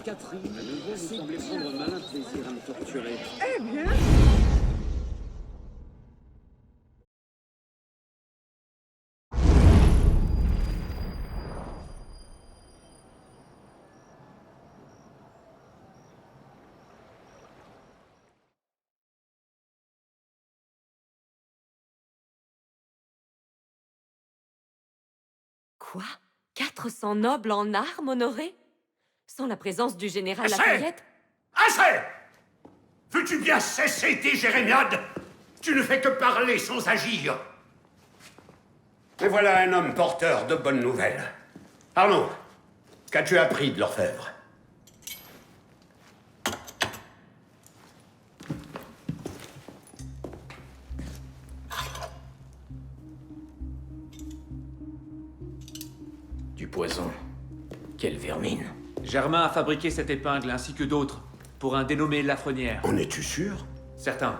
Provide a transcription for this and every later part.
Catherine, à nouveau, vous semblez prendre malin plaisir à me torturer. Eh bien, Quoi? 400 nobles en armes, Honoré? Sans la présence du général Assez! Lafayette? Assez! Veux-tu bien cesser tes jérémiades? Tu ne fais que parler sans agir. Et voilà un homme porteur de bonnes nouvelles. Arnaud, qu'as-tu appris de l'orfèvre? Du poison. Quelle vermine. Germain a fabriqué cette épingle ainsi que d'autres pour un dénommé Lafrenière. En es-tu sûr? Certains.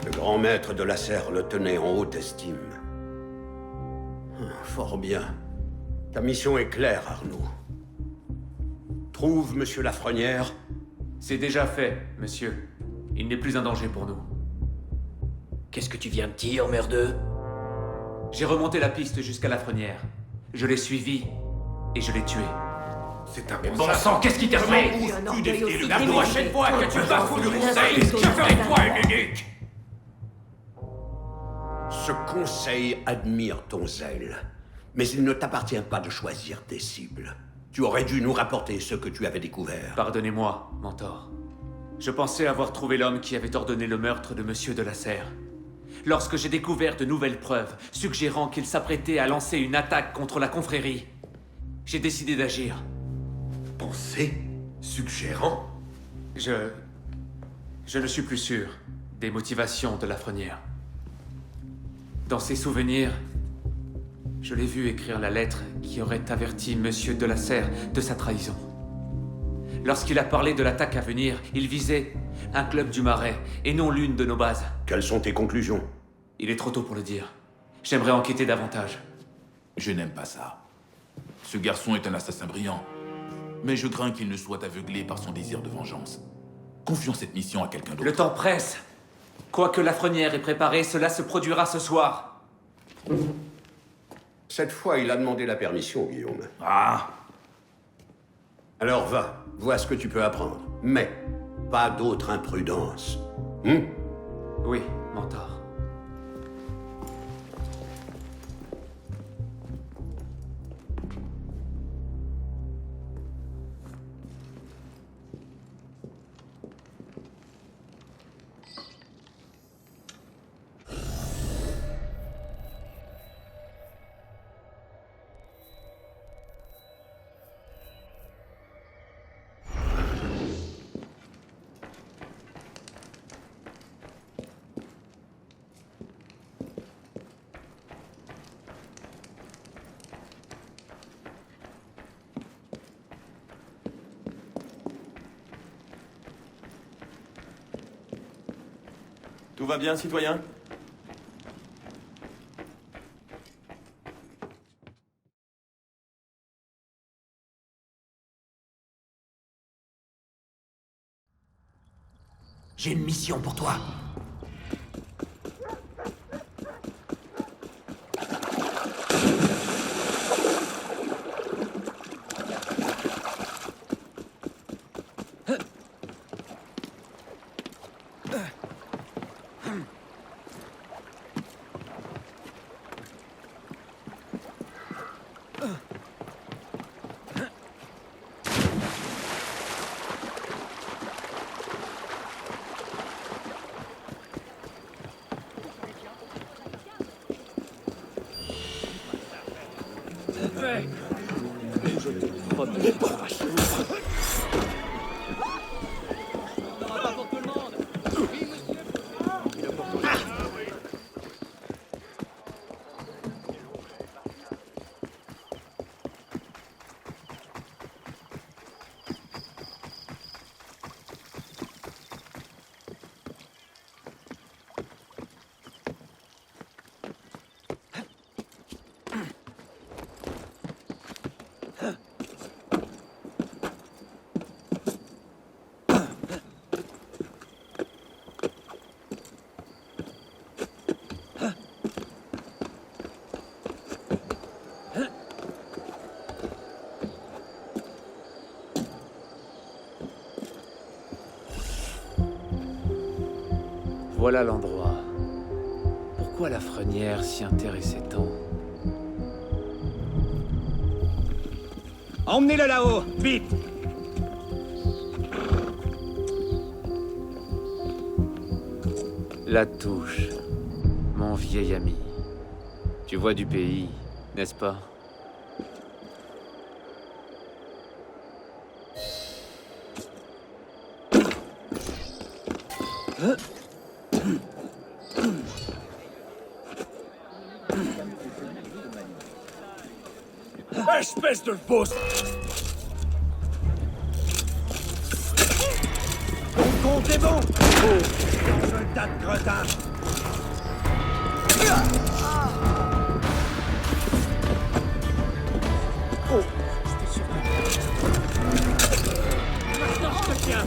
Le grand maître de la serre le tenait en haute estime. Fort bien. Ta mission est claire, Arnaud. Trouve Monsieur Lafrenière. C'est déjà fait, monsieur. Il n'est plus un danger pour nous. Qu'est-ce que tu viens de dire, merdeux? J'ai remonté la piste jusqu'à Lafrenière. Je l'ai suivi et je l'ai tué. C'est un Mais bon sang, qu'est-ce qui t'a fait? Un orgueil aussi La démesuré. prochaine fois que tu bafoues le conseil, Une je ferai de toi insolence. une unique! Ce conseil admire ton zèle, mais il ne t'appartient pas de choisir tes cibles. Tu aurais dû nous rapporter ce que tu avais découvert. Pardonnez-moi, mentor. Je pensais avoir trouvé l'homme qui avait ordonné le meurtre de Monsieur de la Serre. Lorsque j'ai découvert de nouvelles preuves suggérant qu'il s'apprêtait à lancer une attaque contre la confrérie, j'ai décidé d'agir. Pensée suggérant. Je ne suis plus sûr des motivations de Lafrenière. Dans ses souvenirs, je l'ai vu écrire la lettre qui aurait averti Monsieur de la Serre de sa trahison. Lorsqu'il a parlé de l'attaque à venir, il visait un club du Marais et non l'une de nos bases. Quelles sont tes conclusions? Il est trop tôt pour le dire. J'aimerais enquêter davantage. Je n'aime pas ça. Ce garçon est un assassin brillant. Mais je crains qu'il ne soit aveuglé par son désir de vengeance. Confions cette mission à quelqu'un d'autre. Le temps presse. Quoique Lafrenière ait préparé, cela se produira ce soir. Cette fois, il a demandé la permission, Guillaume. Ah! Alors va, vois ce que tu peux apprendre. Mais pas d'autre imprudence. Oui, mentor. Tout va bien, citoyen? J'ai une mission pour toi. Voilà l'endroit. Pourquoi la Frenière s'y intéressait tant? Emmenez-le là-haut, vite! La Touche, mon vieil ami. Tu vois du pays, n'est-ce pas? Espèce de fausse! Ton compte est bon! Oh, soldat de cretin! Oh, j'étais sûr que... Maintenant, je te tiens!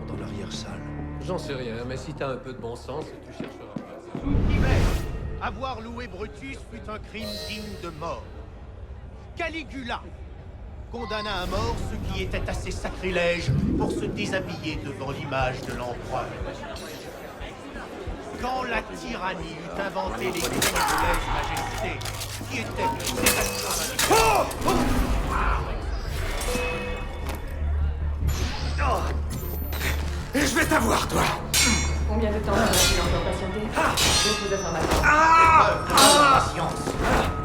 Dans l'arrière-salle. J'en sais rien, mais si t'as un peu de bon sens, tu chercheras pas. Sous avoir loué Brutus fut un crime digne de mort. Caligula condamna à mort ceux qui étaient assez sacrilèges pour se déshabiller devant l'image de l'empereur. Quand la tyrannie eut inventé les crimes de lèse-majesté, qui étaient des actions Et je vais t'avoir, toi! Combien de temps va-t-il encore patienter Beaucoup d'informations. patience.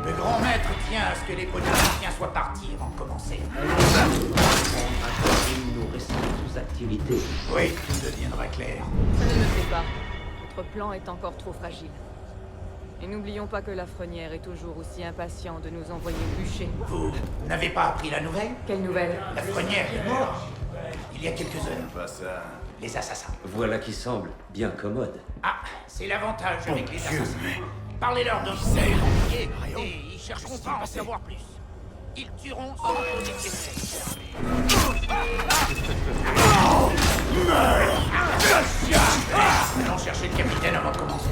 Le grand maître tient à ce que les politiciens soient partis avant de commencer. Nous restons sous activité. Oui, tout deviendra clair. Ça ne me plaît pas. Votre plan est encore trop fragile. Et n'oublions pas que la Frenière est toujours aussi impatient de nous envoyer bûcher. Vous n'avez pas appris la nouvelle? Quelle nouvelle? La Frenière est morte. Il y a quelques heures. Pas ça. Les assassins. Voilà qui semble bien commode. Ah, c'est l'avantage avec les assassins. Parlez-leur de vous et ils chercheront pas à en savoir plus. Ils tueront sans poser de questions. Allons chercher le capitaine avant de commencer.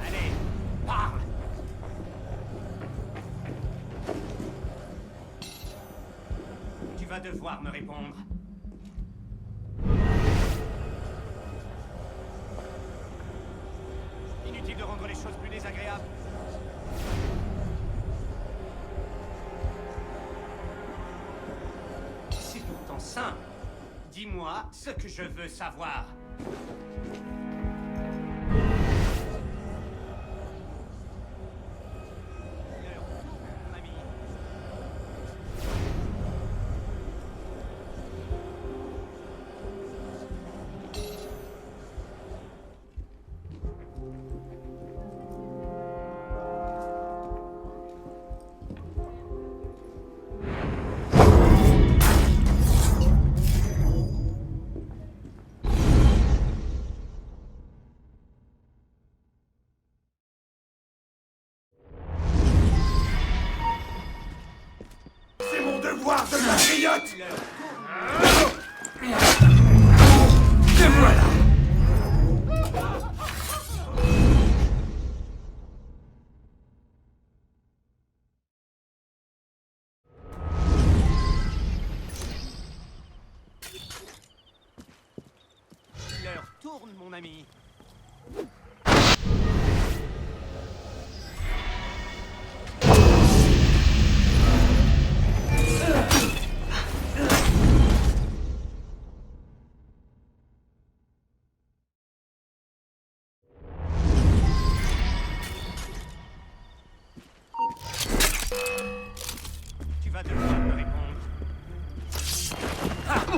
Allez, parle! Tu vas devoir me répondre. Inutile de rendre les choses plus désagréables. C'est pourtant simple. Dis-moi ce que je veux savoir. Mon ami. C'est mon devoir de patriote! Et voilà! L'heure tourne, mon ami.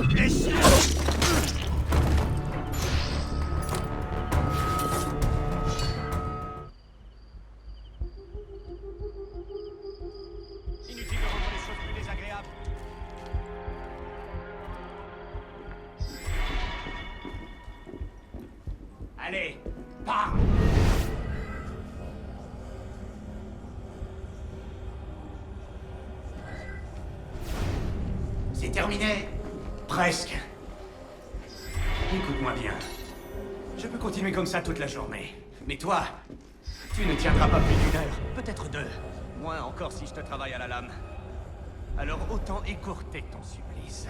Laissez-le. Inutile de rendre les choses plus désagréables. Allez, pars! C'est terminé? Presque. Écoute-moi bien. Je peux continuer comme ça toute la journée. Mais toi, tu ne tiendras pas plus d'une heure, peut-être deux. Moins encore si je te travaille à la lame. Alors autant écourter ton supplice.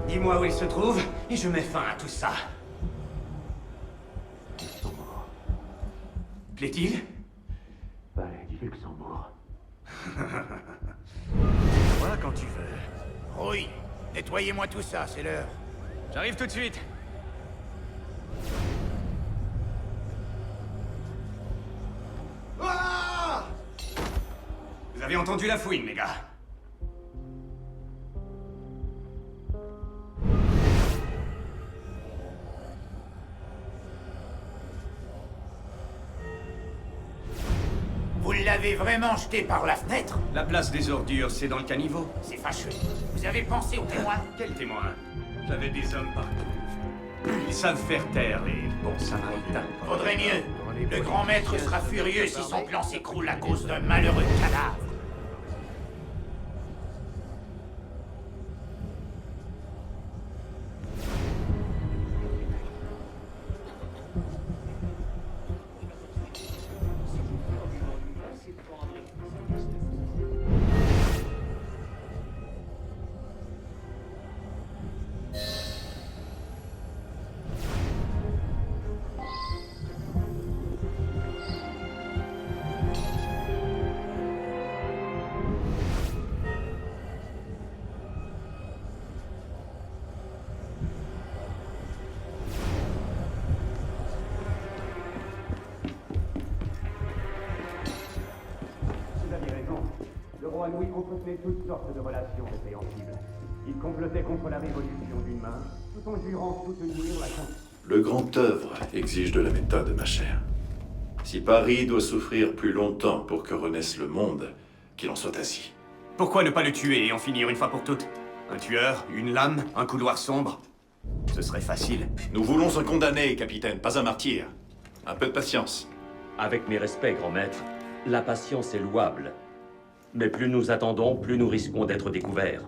Dis-moi où il se trouve, et je mets fin à tout ça. Plaît-il? Palais du Luxembourg. Moi quand tu veux. Oui, nettoyez-moi tout ça, c'est l'heure. J'arrive tout de suite. Ah! Vous avez entendu la fouine, les gars? Vous l'avez vraiment jeté par la fenêtre? La place des ordures, c'est dans le caniveau. C'est fâcheux. Vous avez pensé aux témoins? Quel témoin? J'avais des hommes partout. Ils savent faire taire les bons samaritains. Faudrait mieux. Le grand maître sera furieux si son plan s'écroule à cause d'un malheureux cadavre. Louis entretenait toutes sortes de relations répréhensibles. Il complotait contre la révolution d'une main, tout en jurant soutenir la Le grand œuvre exige de la méthode, ma chère. Si Paris doit souffrir plus longtemps pour que renaisse le monde, qu'il en soit ainsi. Pourquoi ne pas le tuer et en finir une fois pour toutes? Un tueur, une lame, un couloir sombre? Ce serait facile. Nous voulons un condamné, capitaine, pas un martyr. Un peu de patience. Avec mes respects, grand maître, la patience est louable. Mais plus nous attendons, plus nous risquons d'être découverts.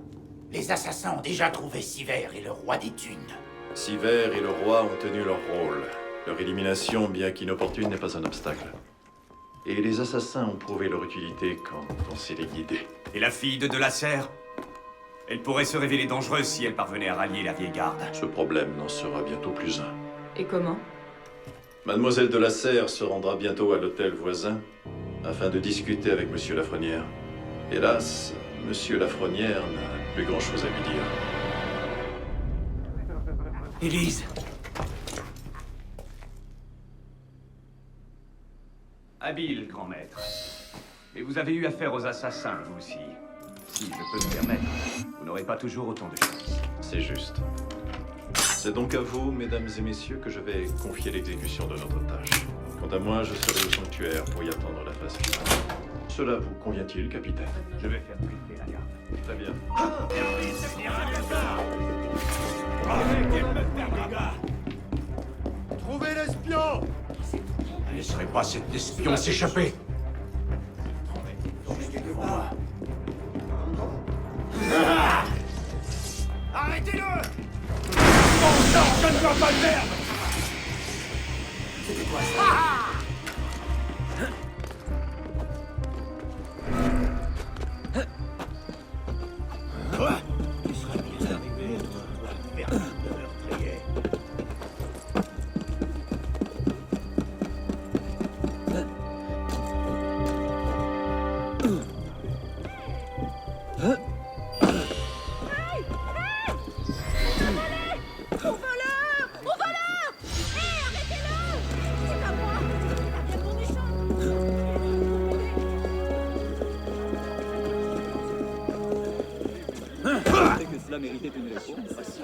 Les assassins ont déjà trouvé Siver et le roi des dunes. Siver et le roi ont tenu leur rôle. Leur élimination, bien qu'inopportune, n'est pas un obstacle. Et les assassins ont prouvé leur utilité quand on sait les guider. Et la fille de Lasserre? Elle pourrait se révéler dangereuse si elle parvenait à rallier la vieille garde. Ce problème n'en sera bientôt plus un. Et comment? Mademoiselle de Lasserre se rendra bientôt à l'hôtel voisin afin de discuter avec Monsieur Lafrenière. Hélas, Monsieur Lafrenière n'a plus grand-chose à lui dire. Élise! Habile, grand maître. Mais vous avez eu affaire aux assassins, vous aussi. Si je peux me permettre, vous n'aurez pas toujours autant de chance. C'est juste. C'est donc à vous, mesdames et messieurs, que je vais confier l'exécution de notre tâche. Quant à moi, je serai au sanctuaire pour y attendre la phase finale. Cela vous convient-il, capitaine? Je vais faire briller la garde. Très bien. Trouvez l'espion! Ne laisserai pas cet espion s'échapper. Arrêtez-le! Bon sang, je ne dois pas le perdre! C'était quoi ça? Quoi? Il serait bien arrivé de voir personne de meurtrier. Au voleur! Au voleur! Hé, arrêtez-le! C'est pas moi! méritait une réponse facile.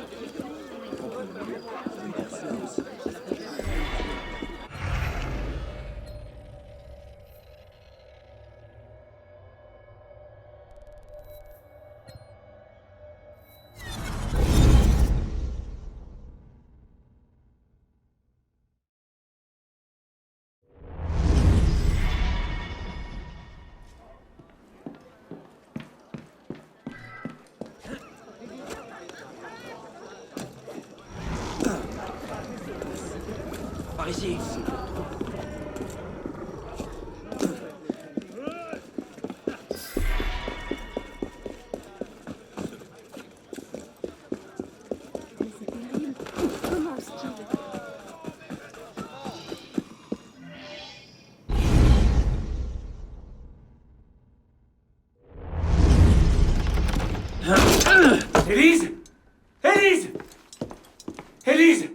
Par ici. Élise! Élise! Élise!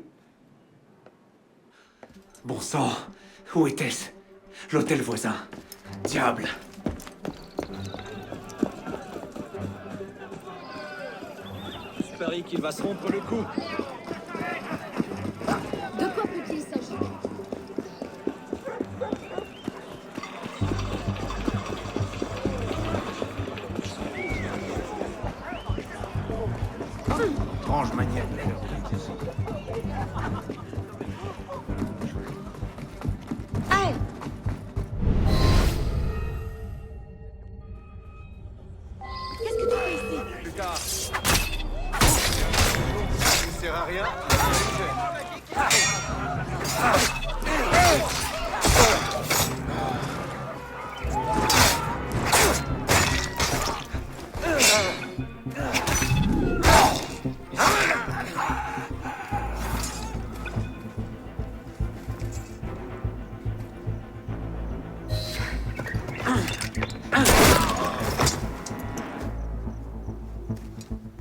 Bon sang, où était-ce? L'hôtel voisin. Diable! Je parie qu'il va se rompre le cou. De quoi peut-il s'agir? Étrange manière de faire. Hey! Qu'est-ce que tu fais ici? Lucas. Ça ne sert à rien.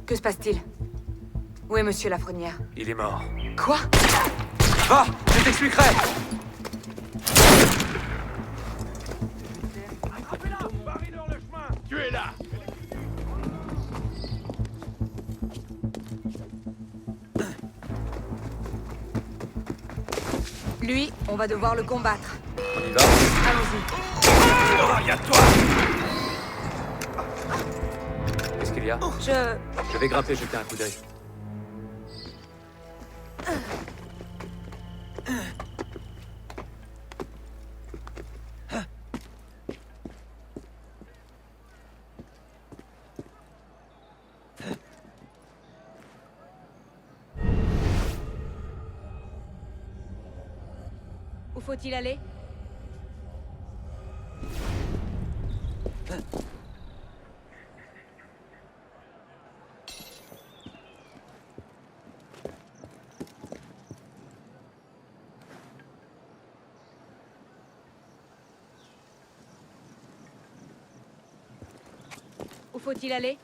Que se passe-t-il? Où est Monsieur Lafrenière? Il est mort. Quoi? Va! Je t'expliquerai! Tu es là. Lui, on va devoir le combattre. On y va? Allons-y. Regarde toi! Qu'est-ce qu'il y a? Je vais grimper, jeter un coup d'œil. Où faut-il aller? Où faut-il aller?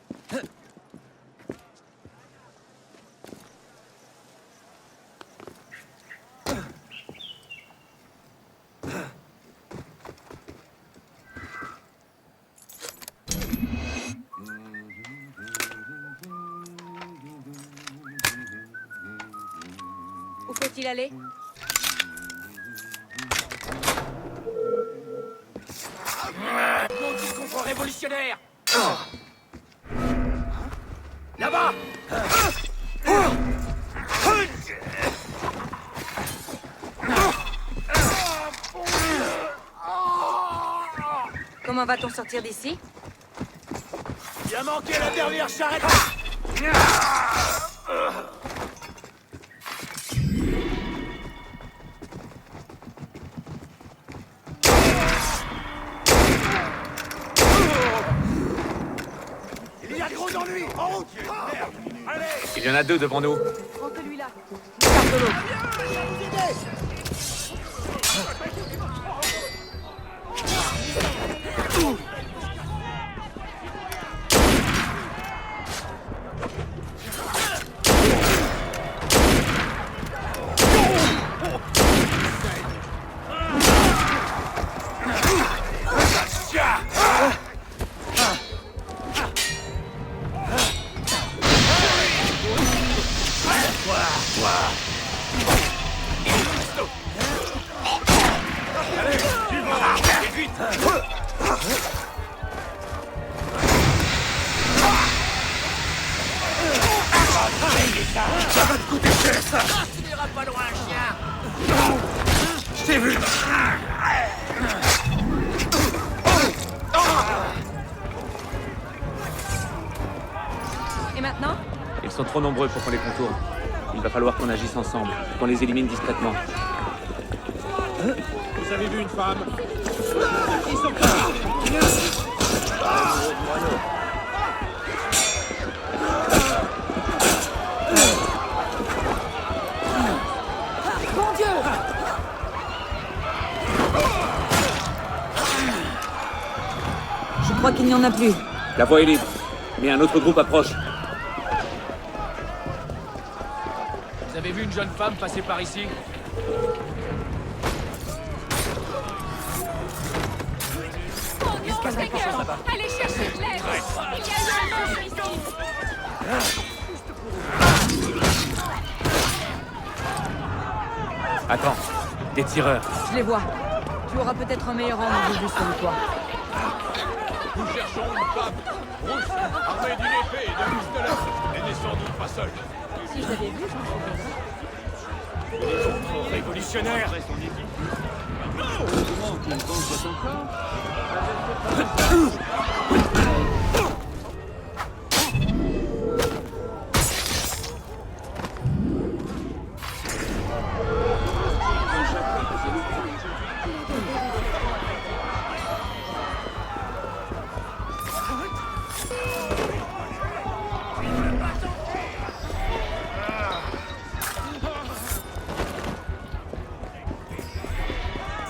Où faut-il aller? Maudit contre-révolutionnaire! Là-bas! Comment va-t-on sortir d'ici? Il a manqué la dernière charrette. Il y a gros ennuis. En route. Merde. Allez. Il y en a deux devant nous. Prends celui-là. Ça va te coûter cher, ça! Tu n'iras pas loin, chien! Je t'ai vu! Et maintenant? Ils sont trop nombreux pour qu'on les contourne. Il va falloir qu'on agisse ensemble, qu'on les élimine discrètement. Vous avez vu une femme? Ils sont partis! Mon Dieu! Je crois qu'il n'y en a plus. La voie est libre, mais un autre groupe approche. Vous avez vu une jeune femme passer par ici? Allez chercher Claire. Il y a eu un monstre ici. Attends, des tireurs. Je les vois. Tu auras peut-être un meilleur angle de vue sur le toit. Nous cherchons une femme rousse, armée d'une épée et d'un pistolet. Elle n'est sans doute pas seule. Si je l'avais vu, je m'en souviendrais. Révolutionnaire!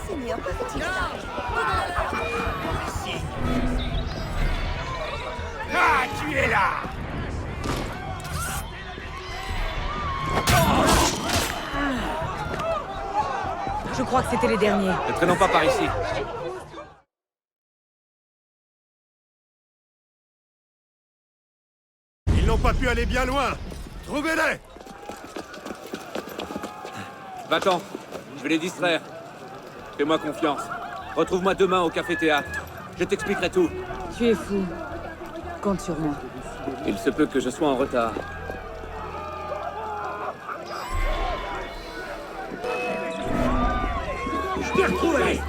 Seigneur, que fait-il? Ah, tu es là! Je crois que c'était les derniers. Ne traînons pas par ici. Ils n'ont pas pu aller bien loin. Trouvez-les! Va-t'en, je vais les distraire. Fais-moi confiance. Retrouve-moi demain au café-théâtre. Je t'expliquerai tout. Tu es fou. Compte sur moi. Il se peut que je sois en retard. Je t'ai retrouvé!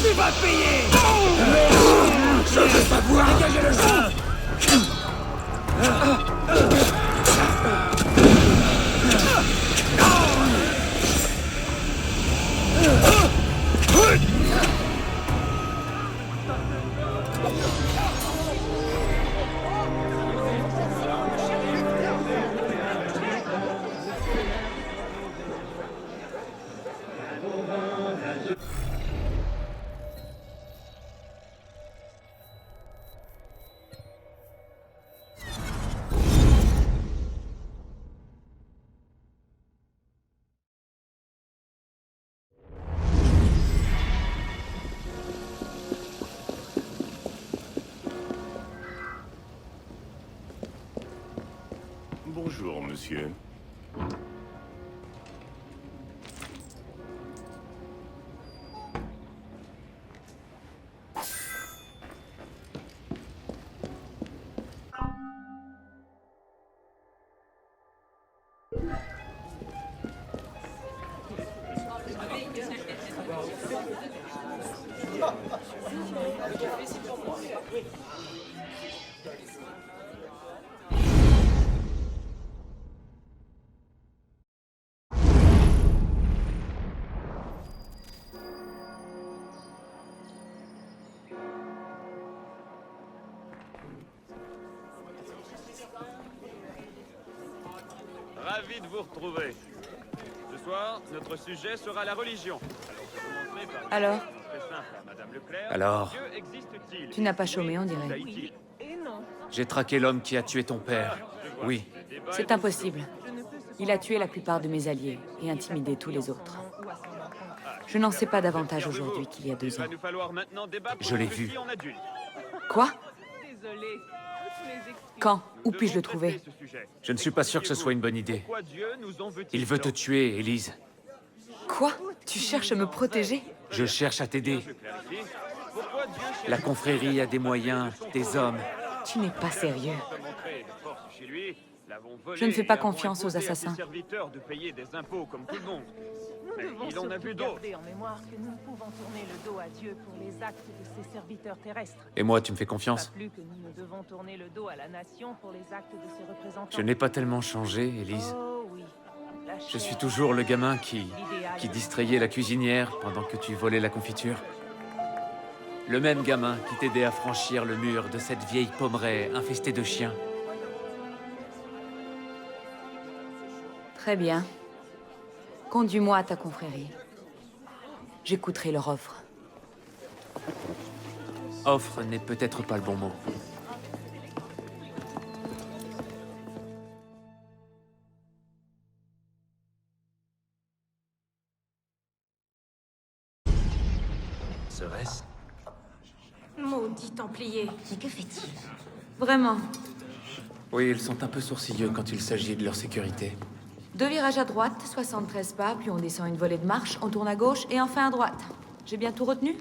Tu vas payer! Je veux pas voir! Dégagez le sang! Bonjour, monsieur. Ravi de vous retrouver. Ce soir, notre sujet sera la religion. Alors Très simple, Madame Leclerc. Alors Dieu existe-t-il? Tu n'as pas chômé, on dirait. J'ai traqué l'homme qui a tué ton père. Oui. C'est impossible. Il a tué la plupart de mes alliés et intimidé tous les autres. Je n'en sais pas davantage aujourd'hui qu'il y a 2 Il ans. va nous falloir maintenant débattre Je l'ai pour vu. justice en adulte. Quoi? Désolé. Quand? Où puis-je le trouver? Je ne suis pas sûr que ce soit une bonne idée. Il veut te tuer, Élise. Quoi? Tu cherches à me protéger? Je cherche à t'aider. La confrérie a des moyens, des hommes, Tu n'es pas sérieux. Je ne fais pas confiance aux assassins. De payer des impôts comme tout le monde. Nous Mais devons il en a surtout vu d'autres. garder en mémoire que nous ne pouvons tourner le dos à Dieu pour les actes de ses serviteurs terrestres. Et moi, tu me fais confiance? Pas plus que nous ne devons tourner le dos à la nation pour les actes de ses représentants. Je n'ai pas tellement changé, Élise. Oh oui. La Je suis chair, toujours le gamin qui l'idéal. distrayait la cuisinière pendant que tu volais la confiture. Le même gamin qui t'aidait à franchir le mur de cette vieille pommeraie infestée de chiens. Très bien. Conduis-moi à ta confrérie. J'écouterai leur offre. Offre n'est peut-être pas le bon mot. Serait-ce? Maudit Templier. Que fait-il? Vraiment. Oui, ils sont un peu sourcilleux quand il s'agit de leur sécurité. 2 virages à droite, 73 pas, puis on descend une volée de marche, on tourne à gauche et enfin à droite. J'ai bien tout retenu?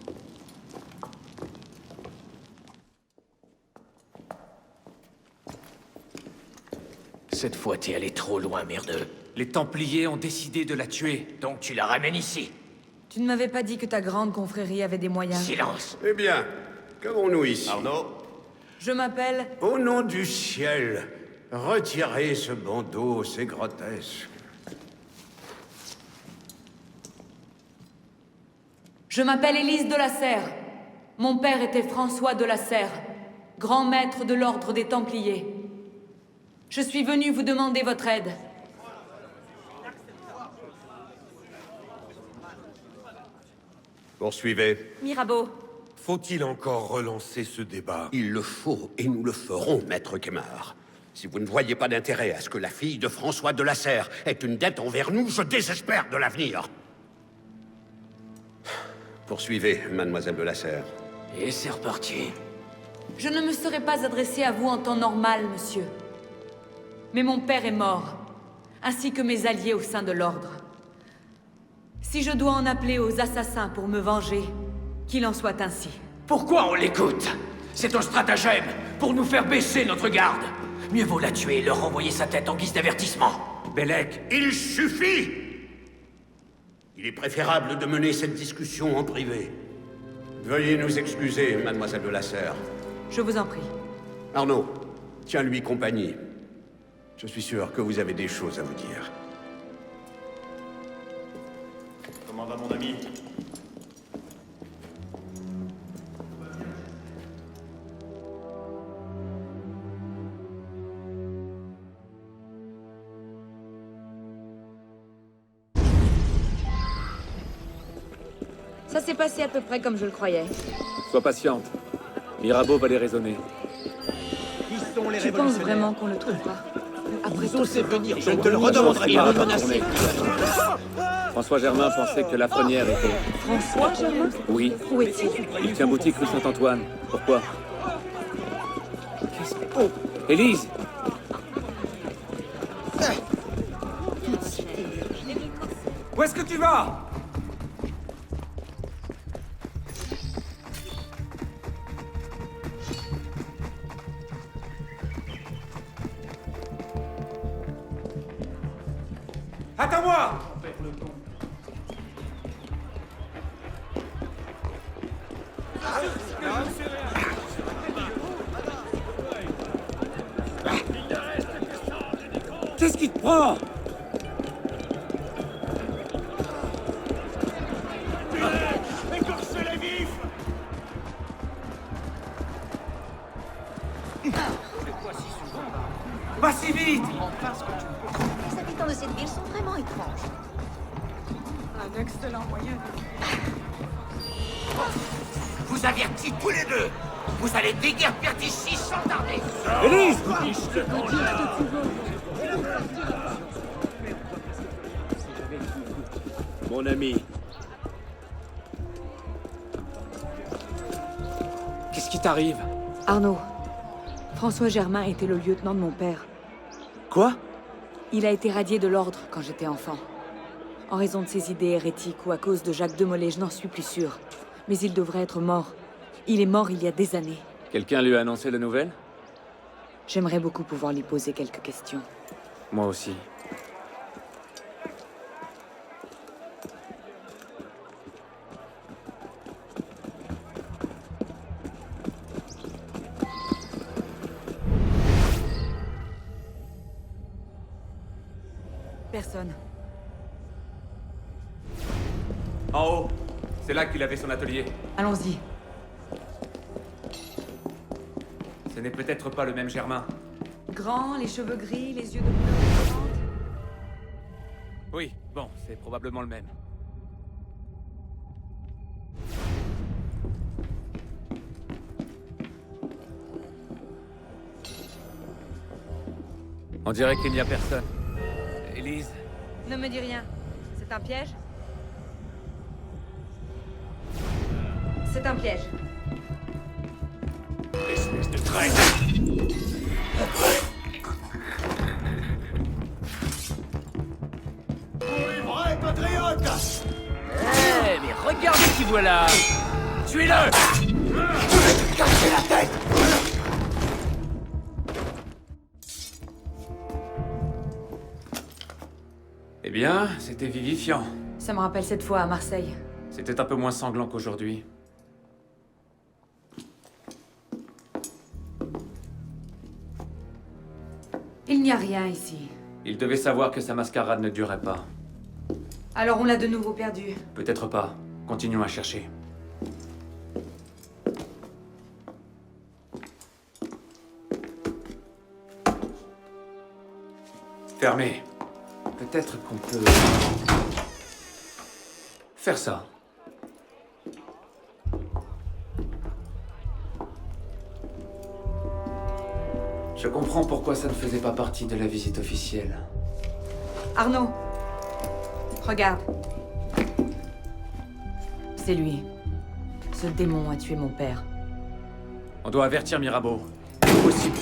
Cette fois, t'es allé trop loin, merdeux. Les Templiers ont décidé de la tuer. Donc tu la ramènes ici. Tu ne m'avais pas dit que ta grande confrérie avait des moyens. Silence. Eh bien, qu'avons-nous ici? Arnaud? Je m'appelle... Au nom du ciel, retirez ce bandeau, c'est grotesque. Je m'appelle Élise de la Serre. Mon père était François de la Serre, grand maître de l'ordre des Templiers. Je suis venu vous demander votre aide. Poursuivez. Mirabeau. Faut-il encore relancer ce débat? Il le faut, et nous le ferons, maître Quémard. Si vous ne voyez pas d'intérêt à ce que la fille de François de la Serre ait une dette envers nous, je désespère de l'avenir. Poursuivez, mademoiselle de la Serre. Et c'est reparti. Je ne me serais pas adressé à vous en temps normal, monsieur. Mais mon père est mort, ainsi que mes alliés au sein de l'Ordre. Si je dois en appeler aux assassins pour me venger, qu'il en soit ainsi. Pourquoi on l'écoute? C'est un stratagème pour nous faire baisser notre garde. Mieux vaut la tuer et leur renvoyer sa tête en guise d'avertissement. Bellec, il suffit! Il est préférable de mener cette discussion en privé. Veuillez nous excuser, mademoiselle de la Serre. Je vous en prie. Arnaud, tiens-lui compagnie. Je suis sûr que vous avez des choses à vous dire. Comment va mon ami? Ça s'est passé à peu près comme je le croyais. Sois patiente. Mirabeau va les raisonner. Qui sont les Tu penses vraiment qu'on le trouvera? Après Vous osez venir, je ne te le redemanderai pas, menacé. François Germain pensait que Lafrenière était... François Germain? Oui. Où est-il? Il tient boutique rue Saint-Antoine. Pourquoi? Oh, Élise! Où est-ce que tu vas? Attends-moi! Qu'est-ce qui te prend? Écorchez-les vifs! Pas si vite! Les habitants de cette ville sont vraiment étranges. Un excellent moyen. Vous avertis tous les deux. Vous allez déguerpir d'ici sans tarder. Élise! Mon ami, Qu'est-ce qui t'arrive? Arnaud, François Germain était le lieutenant de mon père. Quoi? Il a été radié de l'ordre quand j'étais enfant. En raison de ses idées hérétiques ou à cause de Jacques de Molay, je n'en suis plus sûre. Mais il devrait être mort. Il est mort il y a des années. Quelqu'un lui a annoncé la nouvelle? J'aimerais beaucoup pouvoir lui poser quelques questions. Moi aussi. Personne. En haut. C'est là qu'il avait son atelier. Allons-y. Ce n'est peut-être pas le même Germain. Grand, les cheveux gris, les yeux de couleur différente. Oui, bon, c'est probablement le même. On dirait qu'il n'y a personne. Élise? Ne me dis rien. C'est un piège? C'est un piège. Espèce de traître! Pour les vrais patriotes! Eh, mais regardez qui voilà! Tuez-le! Cassez la tête! Eh bien, c'était vivifiant. Ça me rappelle cette fois à Marseille. C'était un peu moins sanglant qu'aujourd'hui. Il n'y a rien ici. Il devait savoir que sa mascarade ne durait pas. Alors on l'a de nouveau perdu. Peut-être pas. Continuons à chercher. Fermé. Peut-être qu'on peut... faire ça. Je comprends pourquoi ça ne faisait pas partie de la visite officielle. Arnaud, regarde. C'est lui. Ce démon a tué mon père. On doit avertir Mirabeau. Impossible.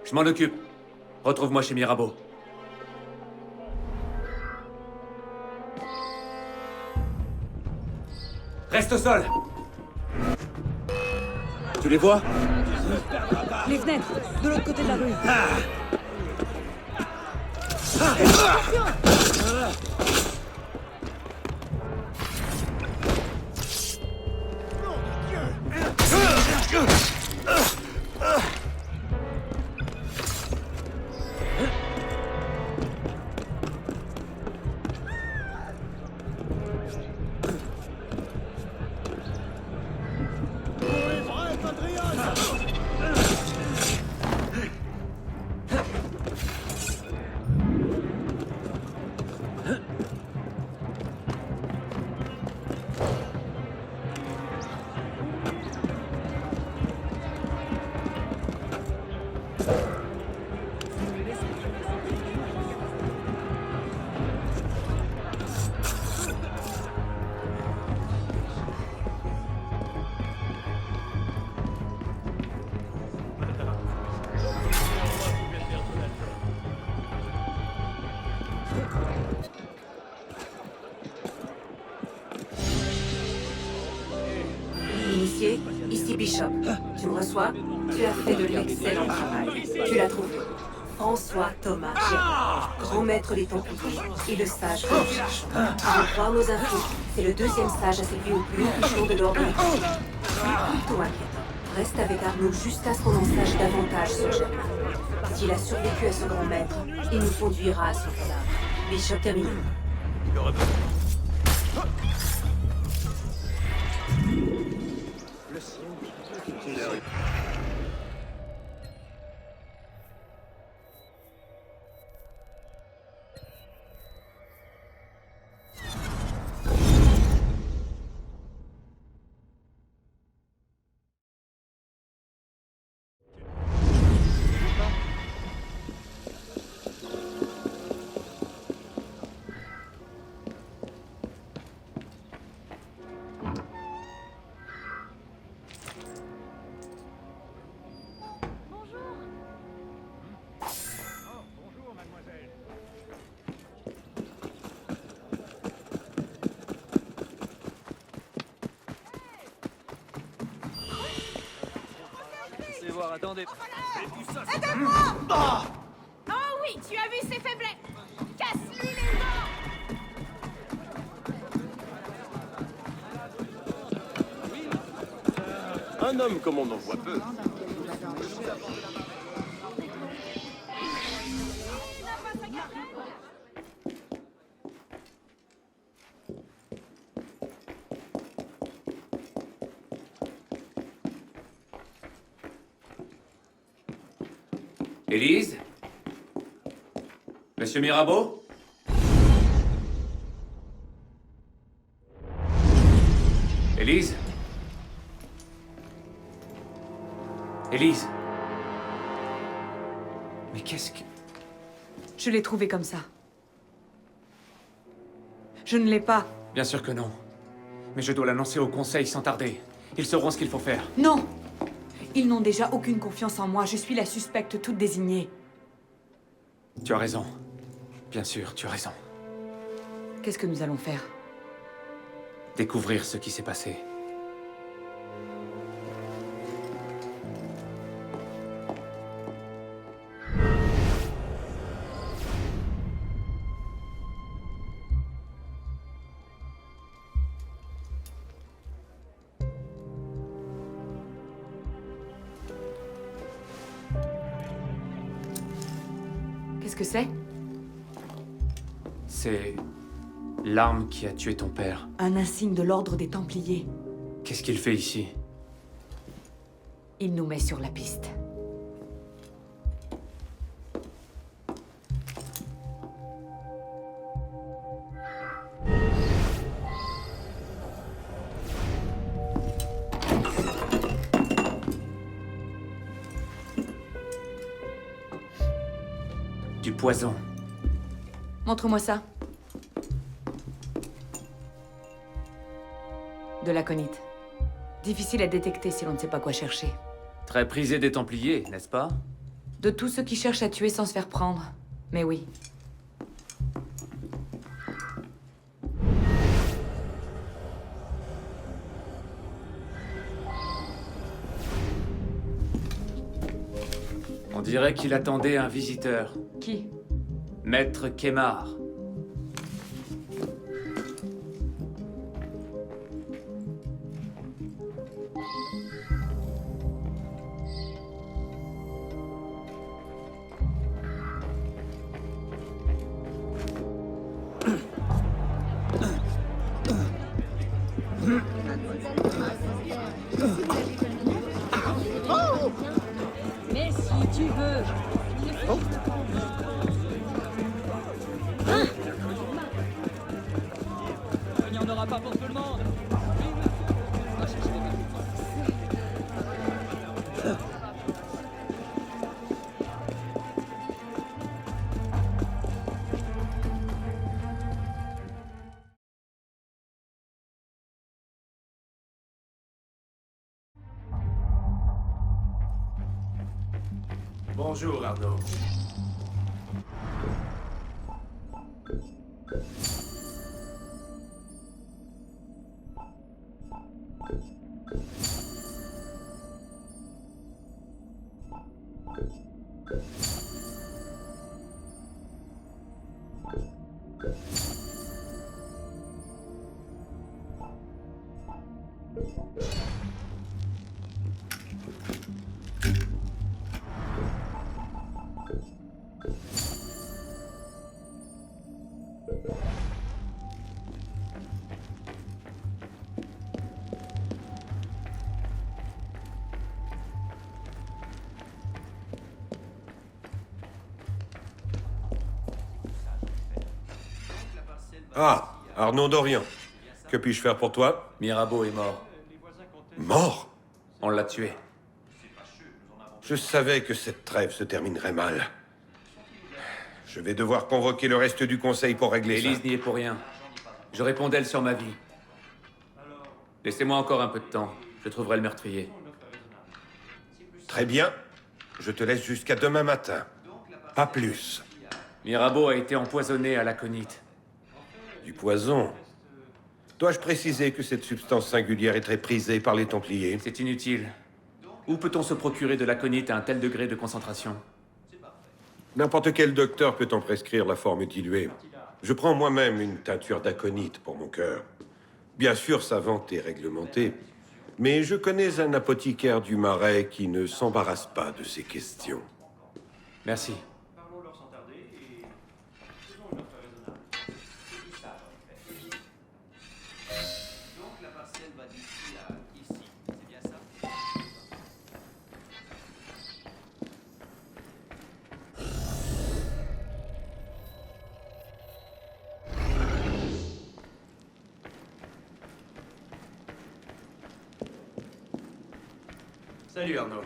Je m'en occupe. Retrouve-moi chez Mirabeau. Reste au sol. Tu les vois? Les fenêtres, de l'autre côté de la rue. Initié, ici Bishop. Tu me reçois? Tu as fait de l'excellent travail. Tu l'as trouvé. François Thomas Gérard, grand maître des Templiers et le sage que nous cherchons. À en croire nos infos, c'est le deuxième sage à s'élever au plus haut échelon de l'ordre des Templiers. Plutôt inquiétant. Reste avec Arnaud jusqu'à ce qu'on en sache davantage sur Germain. S'il a survécu à ce grand maître, il nous conduira à son cadavre. Bishop terminé. voir, attendez. Aide-moi! Oh oui, tu as vu ses faiblesses! Casse-lui les dents! Un homme comme on en voit peu. Élise? Monsieur Mirabeau? Élise? Élise? Mais qu'est-ce que... Je l'ai trouvé comme ça. Je ne l'ai pas. Bien sûr que non. Mais je dois l'annoncer au conseil sans tarder. Ils sauront ce qu'il faut faire. Non! Ils n'ont déjà aucune confiance en moi. Je suis la suspecte toute désignée. Tu as raison. Bien sûr, tu as raison. Qu'est-ce que nous allons faire? Découvrir ce qui s'est passé. Qu'est-ce que c'est? C'est... l'arme qui a tué ton père. Un insigne de l'ordre des Templiers. Qu'est-ce qu'il fait ici? Il nous met sur la piste. Du poison. Montre-moi ça. De l'aconite. Difficile à détecter si l'on ne sait pas quoi chercher. Très prisé des Templiers, n'est-ce pas? De tous ceux qui cherchent à tuer sans se faire prendre. Mais oui. On dirait qu'il attendait un visiteur. Qui? Maître Kemar. Oh! Mais si tu veux. Oh. Il n'y en aura pas pour tout le monde. Bonjour, Arnaud. Ah, Arnaud Dorian. Que puis-je faire pour toi? Mirabeau est mort. Mort? On l'a tué. Je savais que cette trêve se terminerait mal. Je vais devoir convoquer le reste du conseil pour régler ça. Élise n'y est pour rien. Je réponds d'elle sur ma vie. Laissez-moi encore un peu de temps. Je trouverai le meurtrier. Très bien. Je te laisse jusqu'à demain matin. Pas plus. Mirabeau a été empoisonné à l'aconite. Du poison? Dois-je préciser que cette substance singulière est très prisée par les Templiers? C'est inutile. Où peut-on se procurer de l'aconite à un tel degré de concentration? N'importe quel docteur peut en prescrire la forme diluée. Je prends moi-même une teinture d'aconite pour mon cœur. Bien sûr, sa vente est réglementée, mais je connais un apothicaire du Marais qui ne s'embarrasse pas de ces questions. Merci. Salut Arnaud.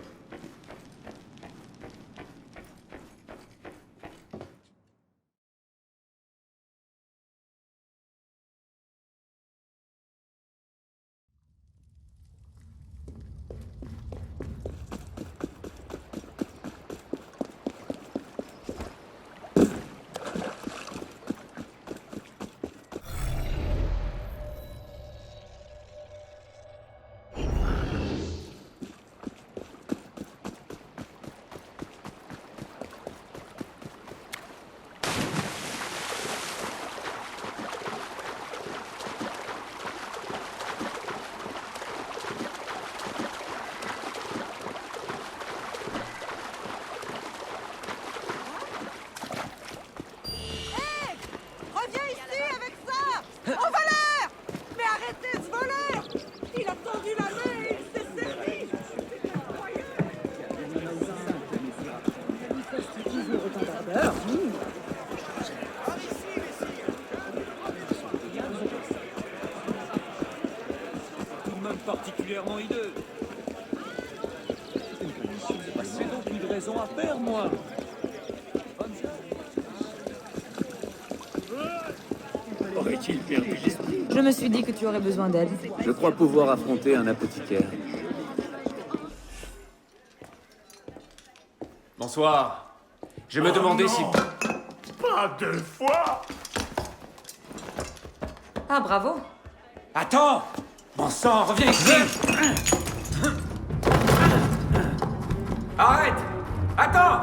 Reviens ici avec ça! Au voleur! Mais arrêtez ce voleur! Il a tendu la main et il s'est servi! Toujours autant d'ardeur. Tout de même particulièrement hideux. C'est donc une raison à faire, moi. Aurait-il perdu l'esprit? Je me suis dit que tu aurais besoin d'aide. Je crois pouvoir affronter un apothicaire. Bonsoir. Je me demandais si... Pas deux fois! Ah, bravo. Attends! Bon sang, reviens ici! Arrête! Attends!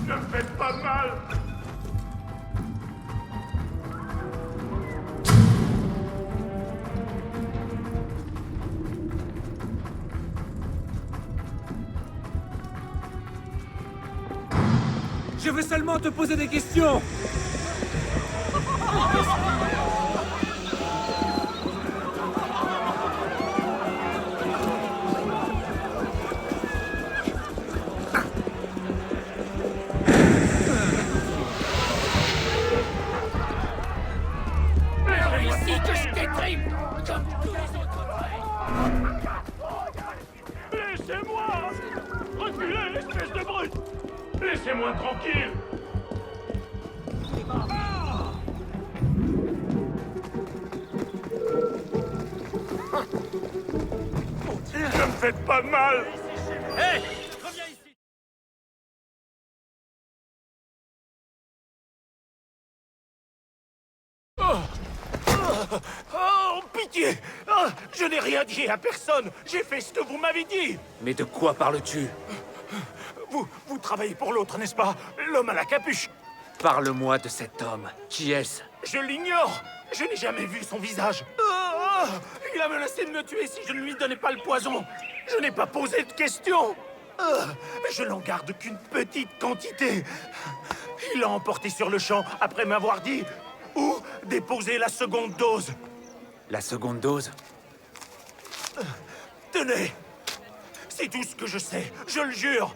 Ne me faites pas mal! Je veux seulement te poser des questions. Ici que je t'étripe! Comme tous les autres Laissez-moi! Reculez, espèce de brute! Laissez-moi tranquille! Ne me faites pas de mal! Hé! Reviens ici! Oh, pitié! Ah, je n'ai rien dit à personne! J'ai fait ce que vous m'avez dit! Mais de quoi parles-tu? Vous travaillez pour l'autre, n'est-ce pas? L'homme à la capuche! Parle-moi de cet homme. Qui est-ce? Je l'ignore! Je n'ai jamais vu son visage! Il a menacé de me tuer si je ne lui donnais pas le poison! Je n'ai pas posé de questions! Je n'en garde qu'une petite quantité! Il l'a emporté sur le champ après m'avoir dit où déposer la seconde dose! La seconde dose? Tenez! C'est tout ce que je sais, je le jure!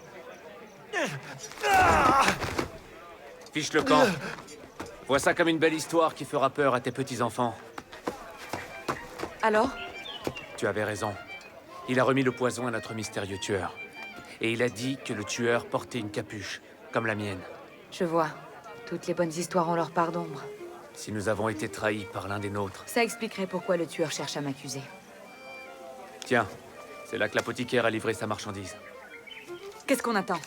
Fiche le camp. Vois ça comme une belle histoire qui fera peur à tes petits-enfants. Alors? Tu avais raison. Il a remis le poison à notre mystérieux tueur. Et il a dit que le tueur portait une capuche, comme la mienne. Je vois. Toutes les bonnes histoires ont leur part d'ombre. Si nous avons été trahis par l'un des nôtres... Ça expliquerait pourquoi le tueur cherche à m'accuser. Tiens, c'est là que l'apothicaire a livré sa marchandise. Qu'est-ce qu'on attend?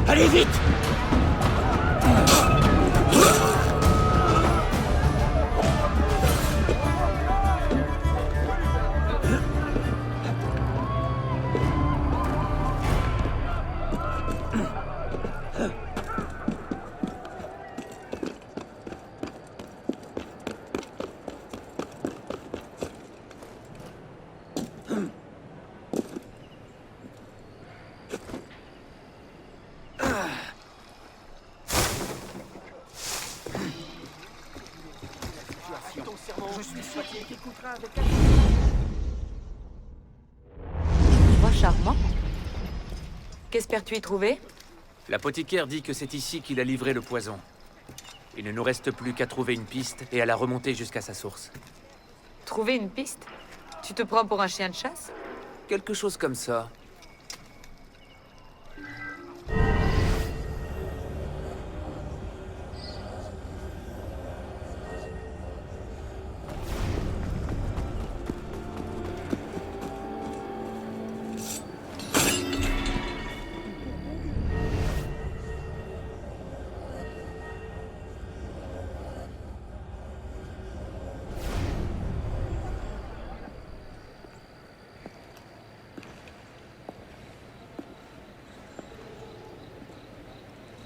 Allez vite! Je suis sûr qu'il t'écoutera avec Moi, charmant. Qu'espères-tu y trouver? L'apothicaire dit que c'est ici qu'il a livré le poison. Il ne nous reste plus qu'à trouver une piste et à la remonter jusqu'à sa source. Trouver une piste? Tu te prends pour un chien de chasse? Quelque chose comme ça.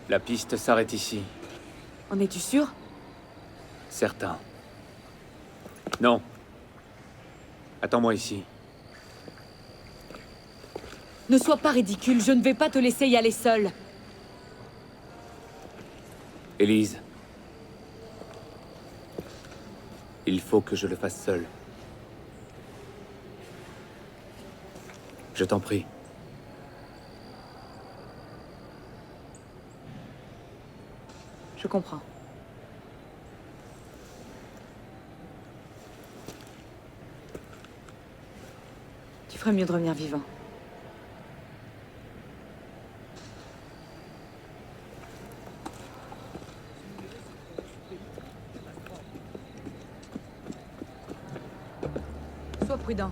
La piste s'arrête ici. En es-tu sûr? Certain. Non. Attends-moi ici. Ne sois pas ridicule, je ne vais pas te laisser y aller seule. Élise. Il faut que je le fasse seul. Je t'en prie. Je comprends. Tu ferais mieux de revenir vivant. Sois prudent.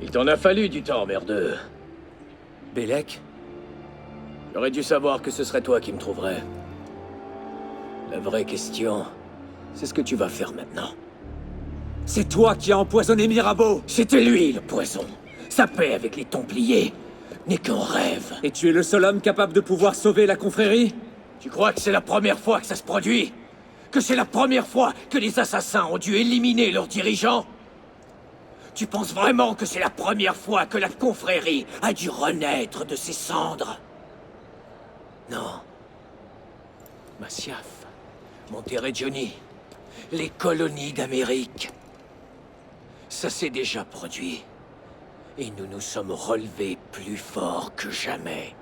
Il t'en a fallu du temps, merdeux. Bélec? J'aurais dû savoir que ce serait toi qui me trouverais. La vraie question, c'est ce que tu vas faire maintenant. C'est toi qui as empoisonné Mirabeau! C'était lui, le poison. Sa paix avec les Templiers n'est qu'un rêve. Et tu es le seul homme capable de pouvoir sauver la confrérie? Tu crois que c'est la première fois que ça se produit? Que c'est la première fois que les assassins ont dû éliminer leurs dirigeants? Tu penses vraiment que c'est la première fois que la confrérie a dû renaître de ses cendres? Non. Masyaf, Monterrey-Johnny, les colonies d'Amérique. Ça s'est déjà produit. Et nous nous sommes relevés plus forts que jamais.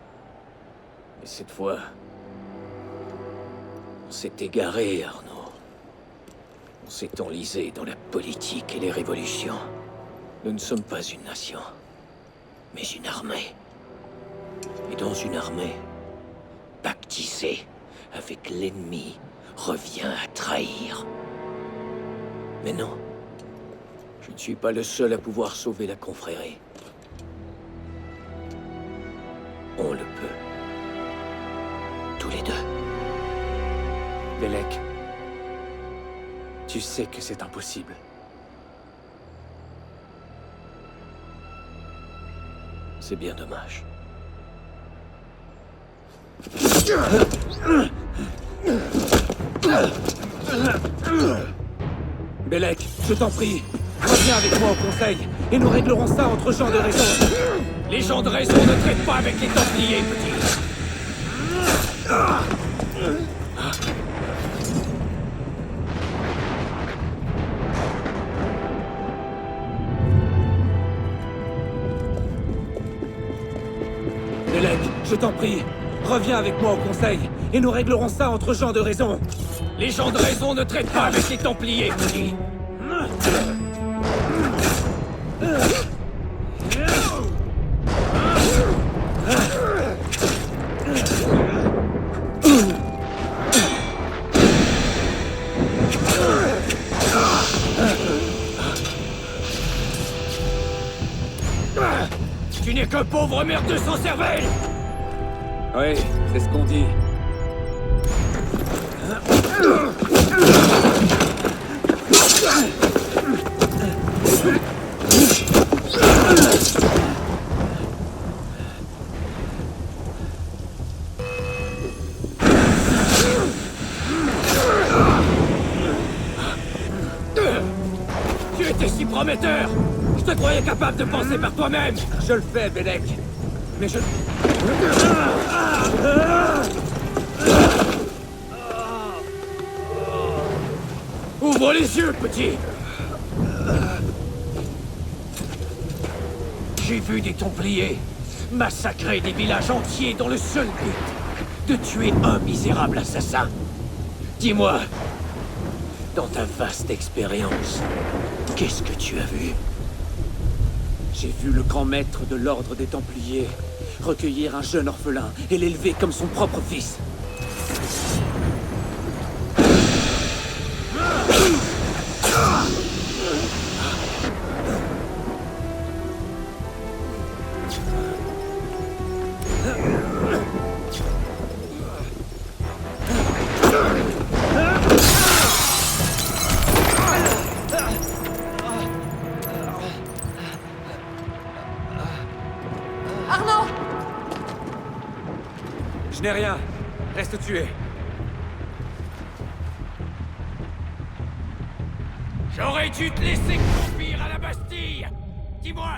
Mais cette fois, on s'est égaré, Arnaud. On s'est enlisé dans la politique et les révolutions. Nous ne sommes pas une nation, mais une armée. Et dans une armée, pactiser avec l'ennemi revient à trahir. Mais non, je ne suis pas le seul à pouvoir sauver la confrérie. On le peut. Tous les deux. Bélec, tu sais que c'est impossible. C'est bien dommage. Bélec, je t'en prie, reviens avec moi au conseil. et nous réglerons ça entre gens de raison. Les gens de raison ne traitent pas avec les Templiers, petit. Belek, je t'en prie, reviens avec moi au conseil, et nous réglerons ça entre gens de raison. Les gens de raison ne traitent pas avec les Templiers, petit. Tu n'es qu'un pauvre merdeux sans cervelle! Oui, c'est ce qu'on dit. Tu étais si prometteur! Je te croyais capable de penser par toi-même! Je le fais, Belek. Mais je... Ouvre les yeux, petit! J'ai vu des Templiers massacrer des villages entiers dans le seul but de tuer un misérable assassin. Dis-moi, dans ta vaste expérience, qu'est-ce que tu as vu? J'ai vu le grand maître de l'ordre des Templiers recueillir un jeune orphelin et l'élever comme son propre fils. Arnaud! Je n'ai rien. Reste tué. J'aurais dû te laisser croupir à la Bastille! Dis-moi,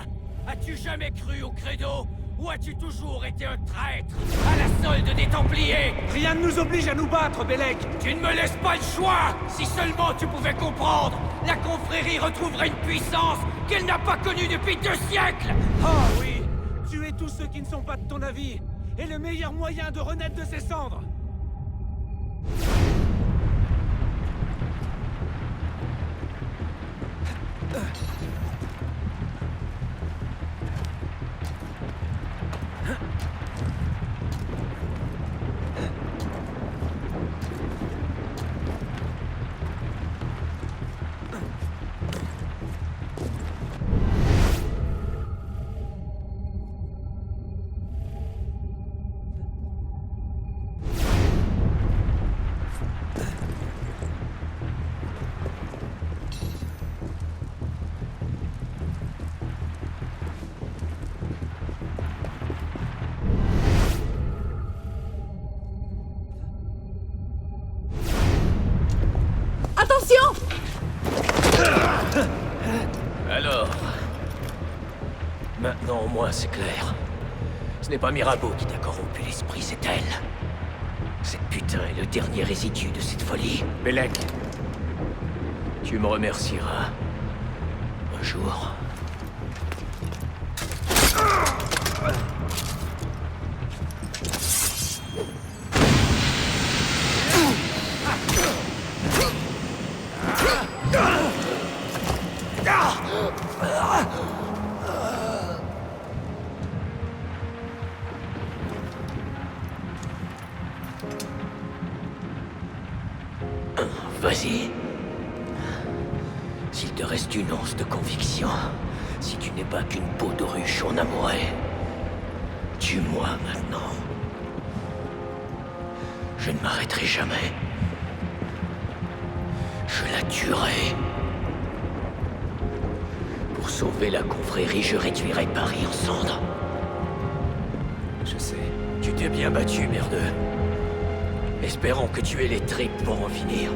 as-tu jamais cru au credo? Ou as-tu toujours été un traître à la solde des Templiers? Rien ne nous oblige à nous battre, Belek! Tu ne me laisses pas le choix! Si seulement tu pouvais comprendre! La confrérie retrouverait une puissance qu'elle n'a pas connue depuis 2 siècles! Oh oui! Tuer tous ceux qui ne sont pas de ton avis est le meilleur moyen de renaître de ses cendres! Attention! Alors... Maintenant, au moins, c'est clair. Ce n'est pas Mirabeau qui t'a corrompu l'esprit, c'est elle. Cette putain est le dernier résidu de cette folie. Belek, tu me remercieras. Un jour. Vas-y. S'il te reste une once de conviction, si tu n'es pas qu'une peau de ruche en amoureux, tue-moi maintenant. Je ne m'arrêterai jamais. Je la tuerai. Pour sauver la confrérie, je réduirai Paris en cendres. Je sais, tu t'es bien battu, merdeux. Espérons que tu aies les tripes pour en finir.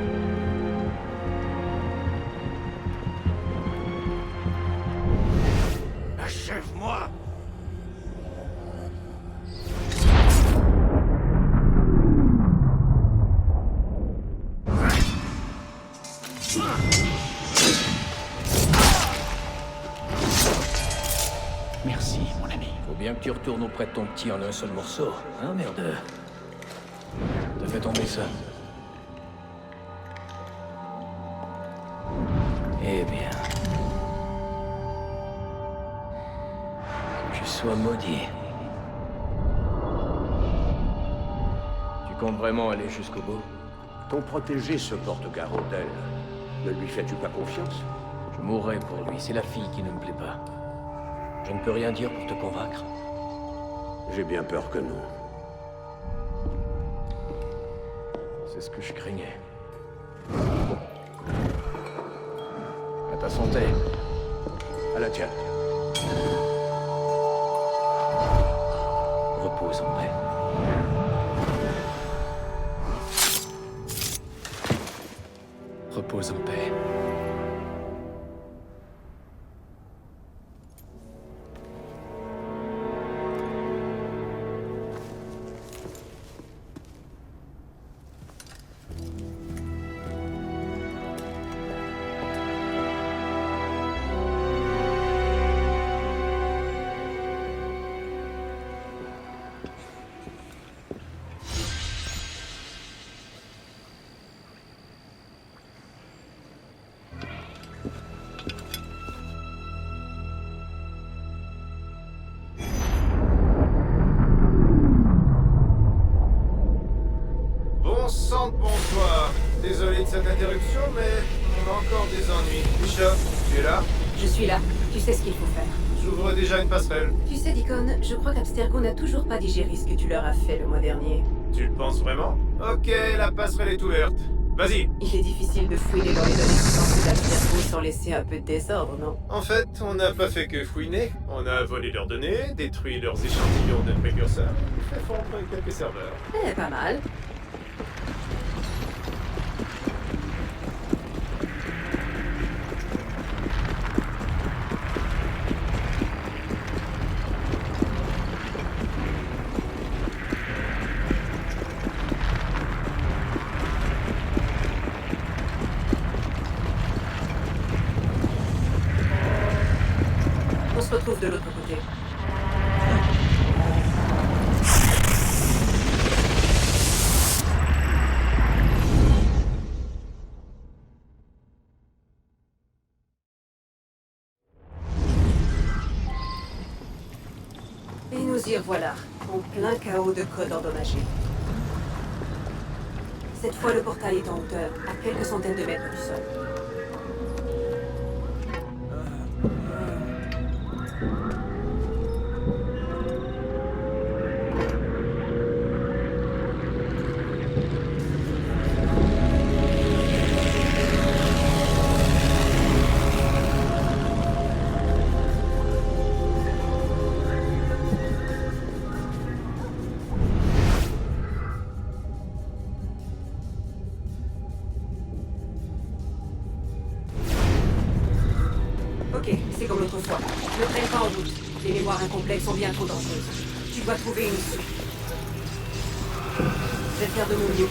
Merci, mon ami. Faut bien que tu retournes auprès de ton petit en un seul morceau, hein, merde? T'as fait tomber ça. Eh bien... que je sois maudit. Tu comptes vraiment aller jusqu'au bout? Ton protégé se porte garant d'elle. Ne lui fais-tu pas confiance? Je mourrai pour lui, c'est la fille qui ne me plaît pas. Je ne peux rien dire pour te convaincre. J'ai bien peur que non. C'est ce que je craignais. À ta santé. À la tienne. Repose en paix. Repose en paix. Bonsoir. Désolé de cette interruption, mais on a encore des ennuis. Bishop, tu es là? Je suis là. Tu sais ce qu'il faut faire. J'ouvre déjà une passerelle. Tu sais, Deacon, je crois qu'Abstergo n'a toujours pas digéré ce que tu leur as fait le mois dernier. Tu le penses vraiment? Ok, la passerelle est ouverte. Vas-y. Il est difficile de fouiller dans les données sensibles d'Abstergo sans laisser un peu de désordre, non? En fait, on n'a pas fait que fouiner. On a volé leurs données, détruit leurs échantillons de précurseurs, fait fondre quelques serveurs. Eh, pas mal. On se retrouve de l'autre côté. Et nous y revoilà, en plein chaos de codes endommagés. Cette fois, le portail est en hauteur, à quelques centaines de mètres du sol. Ok, c'est comme l'autre fois. Ne traîne pas en doute. Les mémoires incomplètes sont bien trop dangereuses. Tu dois trouver une issue. Je vais faire de mon mieux.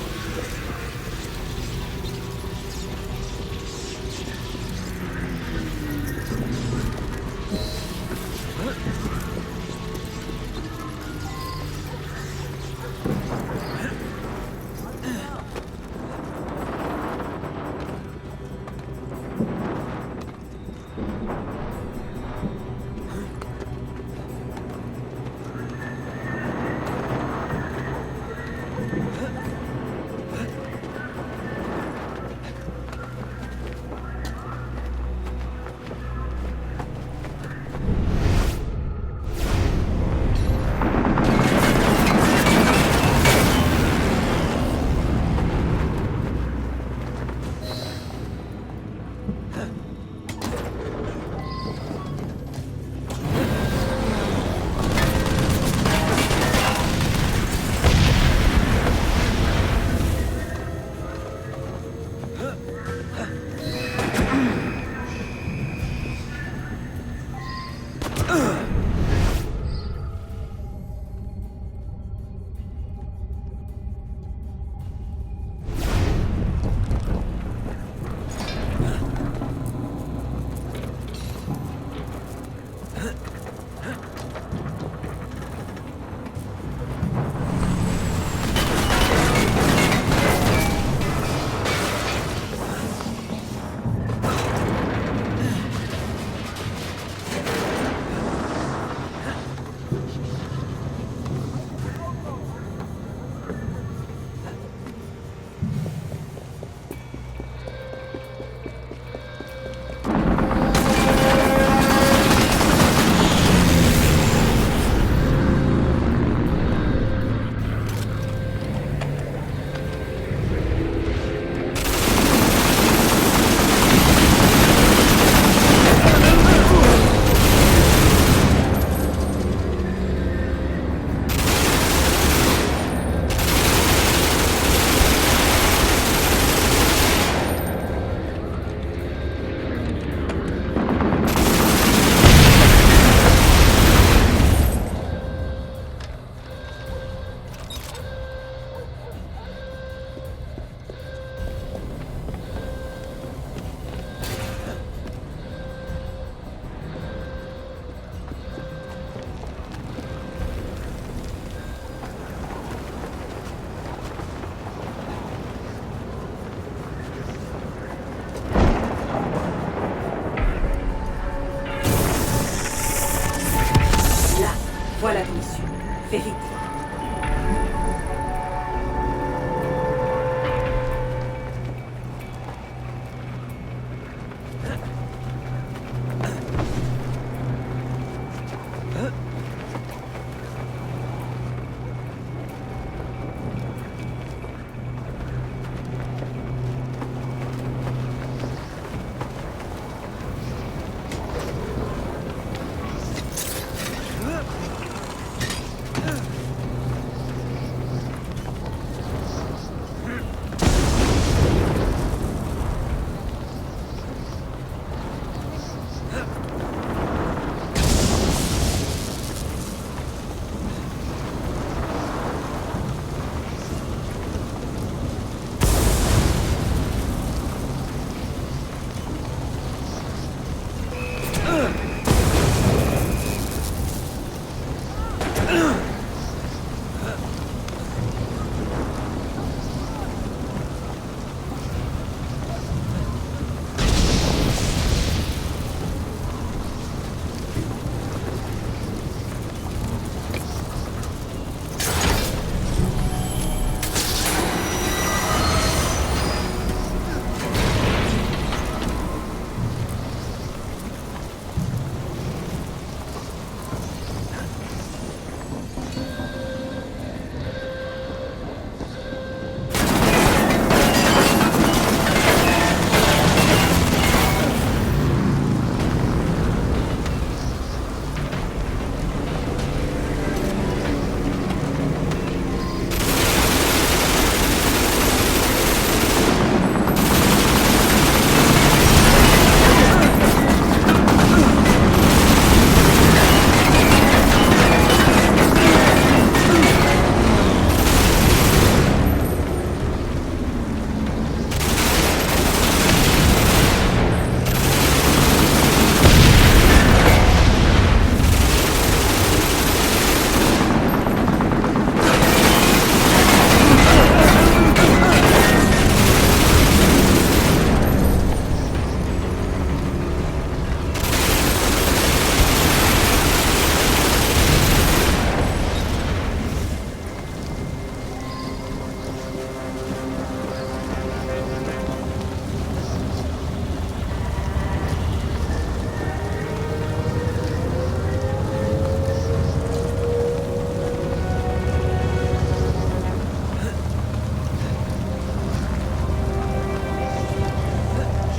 Fais vite.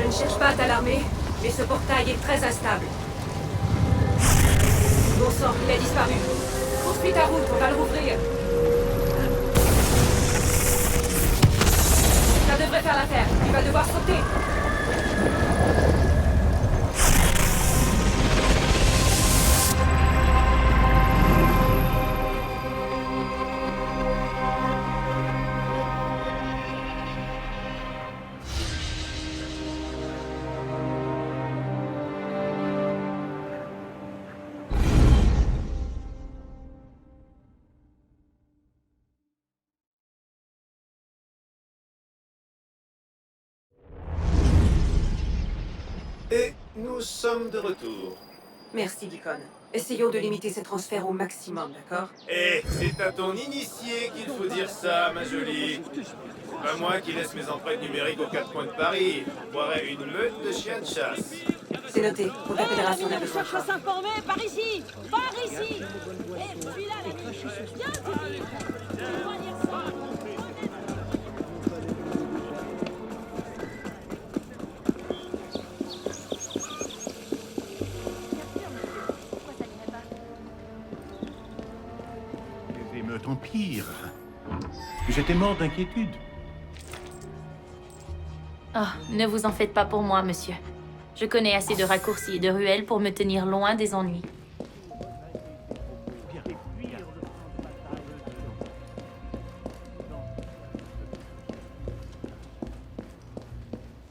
Je ne cherche pas à t'alarmer, mais ce portail est très instable. Bon sang, il a disparu. Poursuis ta route, on va le rouvrir. Ça devrait faire l'affaire. Tu vas devoir sauter. Et nous sommes de retour. Merci, Deacon. Essayons de limiter ces transferts au maximum, d'accord? Eh, c'est à ton initié qu'il faut dire ça, ma jolie. Pas moi qui laisse mes empreintes numériques aux quatre coins de Paris. On croirait une meute de chiens de chasse. C'est noté. Pour la Fédération, on a On besoin de cherche à toi. s'informer par ici. Par ici. Et celui-là, la vie. Viens, tu dis. Tu dois lire ça. Les émeutes empirent. J'étais mort d'inquiétude. Oh, ne vous en faites pas pour moi, monsieur. Je connais assez de raccourcis et de ruelles pour me tenir loin des ennuis.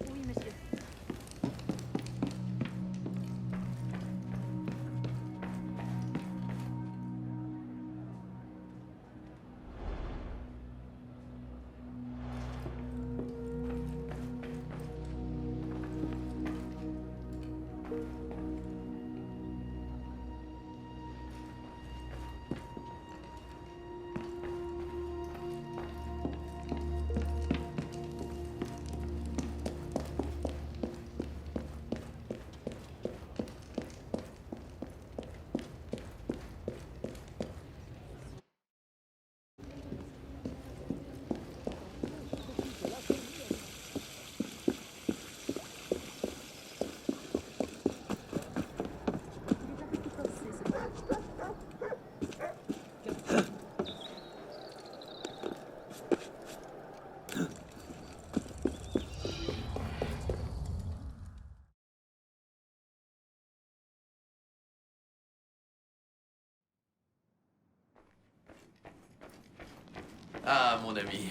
Oui, monsieur. Ah, mon ami.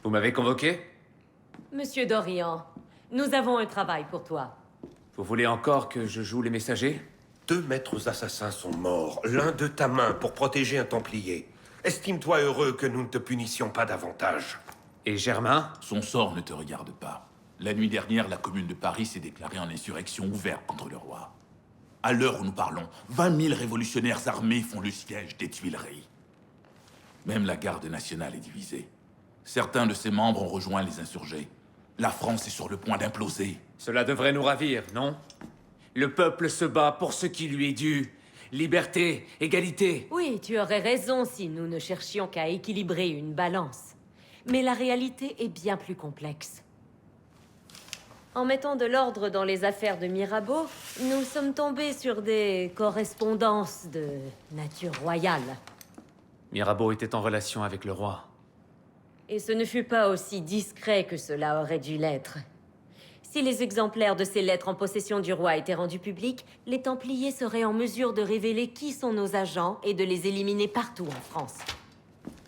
Vous m'avez convoqué? Monsieur Dorian, nous avons un travail pour toi. Vous voulez encore que je joue les messagers? 2 maîtres assassins sont morts, l'un de ta main, pour protéger un Templier. Estime-toi heureux que nous ne te punissions pas davantage. Et Germain? Son sort ne te regarde pas. La nuit dernière, la commune de Paris s'est déclarée en insurrection ouverte contre le roi. À l'heure où nous parlons, 20 000 révolutionnaires armés font le siège des Tuileries. Même la garde nationale est divisée. Certains de ses membres ont rejoint les insurgés. La France est sur le point d'imploser. Cela devrait nous ravir, non? Le peuple se bat pour ce qui lui est dû. Liberté, égalité. Oui, tu aurais raison si nous ne cherchions qu'à équilibrer une balance. Mais la réalité est bien plus complexe. En mettant de l'ordre dans les affaires de Mirabeau, nous sommes tombés sur des correspondances de nature royale. Mirabeau était en relation avec le roi. Et ce ne fut pas aussi discret que cela aurait dû l'être. Si les exemplaires de ces lettres en possession du roi étaient rendus publics, les Templiers seraient en mesure de révéler qui sont nos agents et de les éliminer partout en France.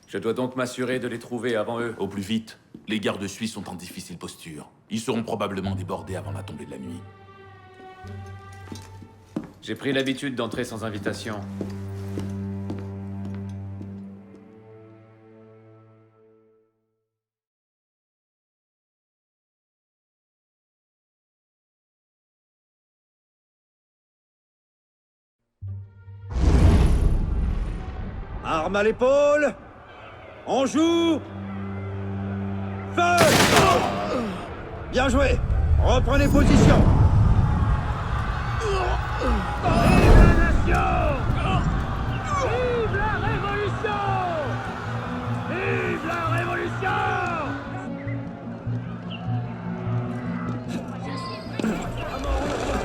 Je dois donc m'assurer de les trouver avant eux. Au plus vite. Les gardes suisses sont en difficile posture. Ils seront probablement débordés avant la tombée de la nuit. J'ai pris l'habitude d'entrer sans invitation. Arme à l'épaule. On joue. Feu. Bien joué. Reprenez position. Vive la nation! Vive la révolution! Vive la révolution!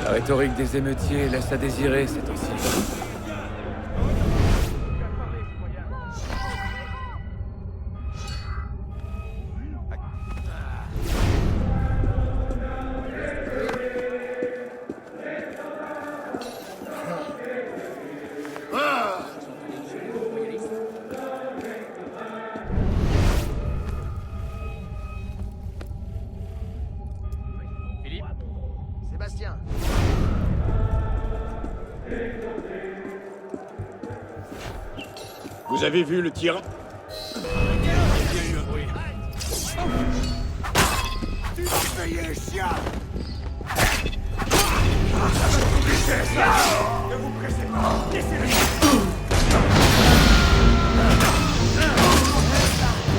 La rhétorique des émeutiers laisse à désirer ces temps-ci. Sébastien. Vous avez vu le tyran? Il y a eu un bruit. Tu vas payer, chien! Ne vous pressez pas! Laissez-le!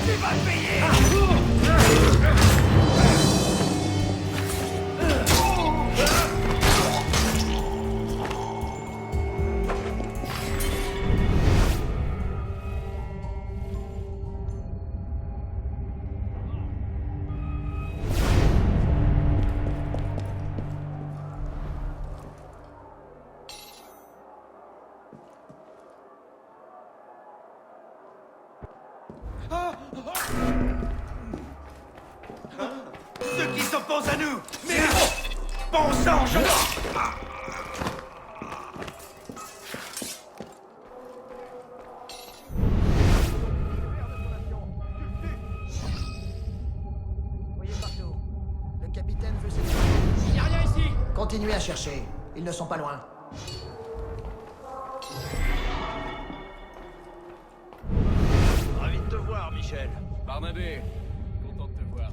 Tu vas payer! Ceux qui s'opposent à nous! Mais bon sang, je... Voyez partout. Le capitaine veut se... Il n'y a rien ici! Continuez à chercher. Ils ne sont pas loin. Ravi de te voir, Michel. Barnabé, content de te voir.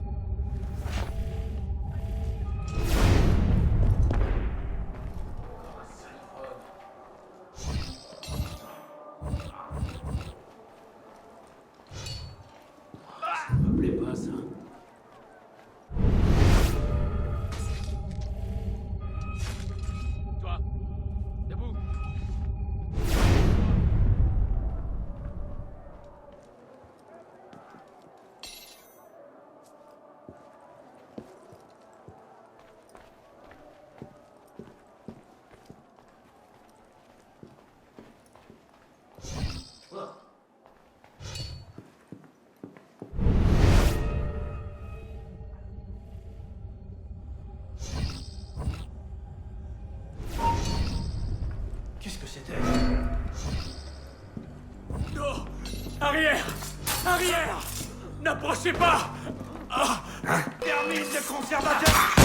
meurtrière! N'approchez pas! Termine de conservateur!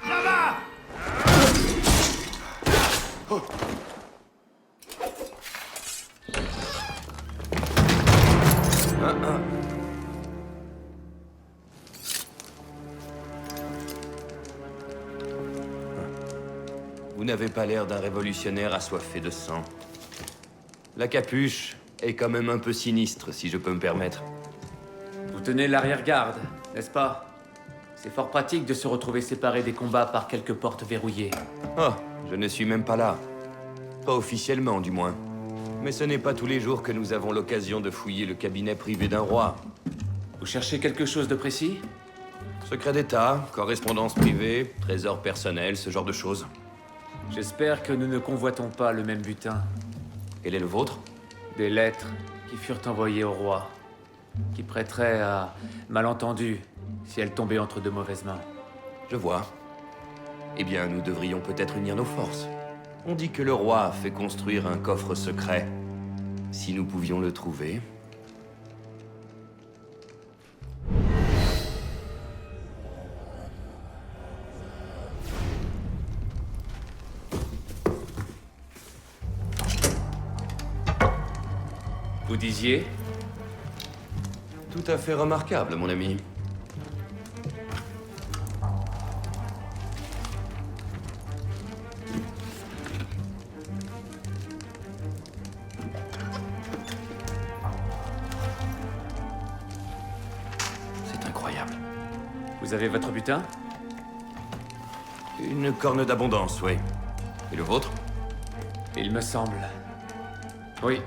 Là-bas! Vous n'avez pas l'air d'un révolutionnaire assoiffé de sang. La capuche est quand même un peu sinistre, si je peux me permettre. Vous tenez l'arrière-garde, n'est-ce pas? C'est fort pratique de se retrouver séparé des combats par quelques portes verrouillées. Oh, je ne suis même pas là. Pas officiellement, du moins. Mais ce n'est pas tous les jours que nous avons l'occasion de fouiller le cabinet privé d'un roi. Vous cherchez quelque chose de précis? Secret d'État, correspondance privée, trésor personnel, ce genre de choses. J'espère que nous ne convoitons pas le même butin. Quel est le vôtre? Des lettres qui furent envoyées au roi, qui prêteraient à malentendu si elles tombaient entre de mauvaises mains. Je vois. Eh bien, nous devrions peut-être unir nos forces. On dit que le roi fait construire un coffre secret. Si nous pouvions le trouver... Vous disiez? Tout à fait remarquable, mon ami. C'est incroyable. Vous avez votre butin? Une corne d'abondance, oui. Et le vôtre? Il me semble. Oui.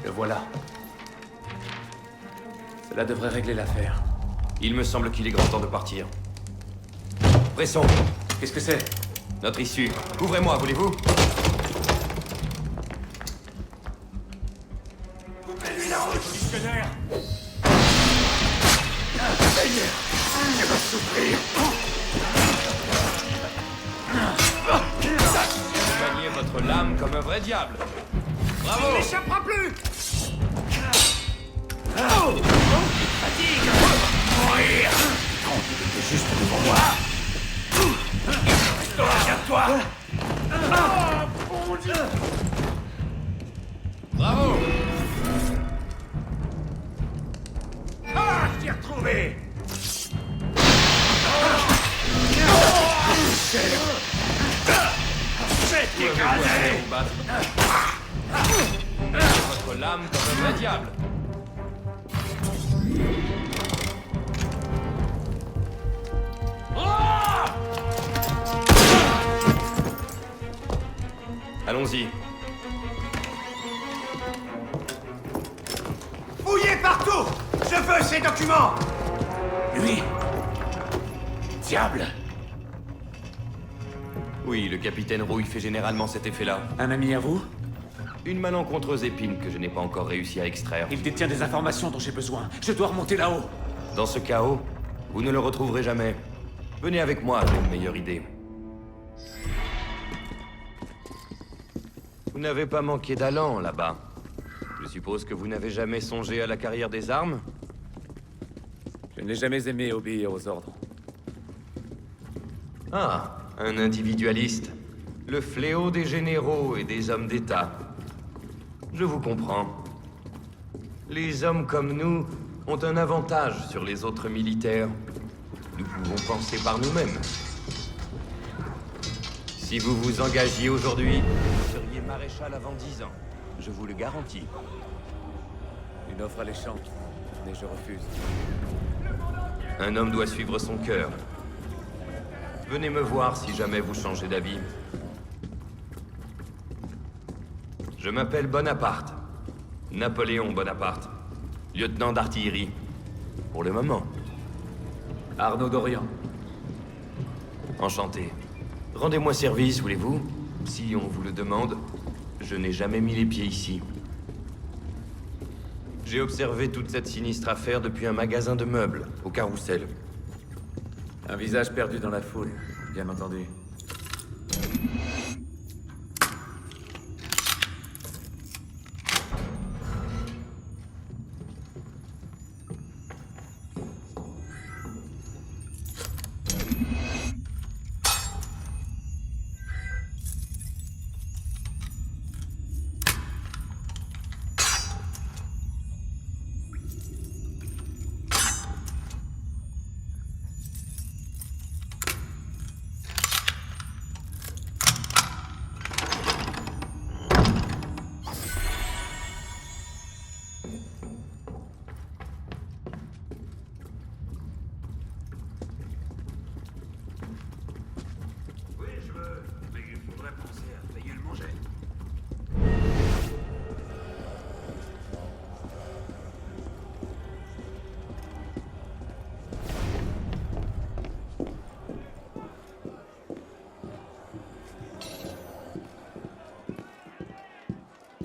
Le voilà. Cela devrait régler l'affaire. Il me semble qu'il est grand temps de partir. Pressons. Qu'est-ce que c'est? Notre issue. Ouvrez-moi, voulez-vous? Coupez-lui la route, révolutionnaire! Je vais souffrir! Vous gagnez votre lame comme un vrai diable. Bravo! Il n'échappera plus! Fatigue! Mourir! Il était juste devant moi! Regarde-toi! Bon Dieu! Bravo! Ah, je t'ai retrouvé! Faites écraser! Votre lame comme un vrai diable. Allons-y. Fouillez partout! Je veux ces documents! Lui? Diable! Oui, le capitaine Rouille fait généralement cet effet-là. Un ami à vous? Une malencontreuse épine que je n'ai pas encore réussi à extraire. Il détient des informations dont j'ai besoin. Je dois remonter là-haut. Dans ce chaos, vous ne le retrouverez jamais. Venez avec moi, j'ai une meilleure idée. Vous n'avez pas manqué d'allant, là-bas. Je suppose que vous n'avez jamais songé à la carrière des armes? Je n'ai jamais aimé obéir aux ordres. Ah, un individualiste. Le fléau des généraux et des hommes d'État. Je vous comprends. Les hommes comme nous ont un avantage sur les autres militaires. Nous pouvons penser par nous-mêmes. Si vous vous engagiez aujourd'hui, vous seriez maréchal avant 10 ans. Je vous le garantis. Une offre alléchante, mais je refuse. Un homme doit suivre son cœur. Venez me voir si jamais vous changez d'avis. Je m'appelle Bonaparte. Napoléon Bonaparte. Lieutenant d'artillerie. Pour le moment. Arnaud d'Orient. Enchanté. Rendez-moi service, voulez-vous? Si on vous le demande, je n'ai jamais mis les pieds ici. J'ai observé toute cette sinistre affaire depuis un magasin de meubles, au Carrousel. Un visage perdu dans la foule, bien entendu.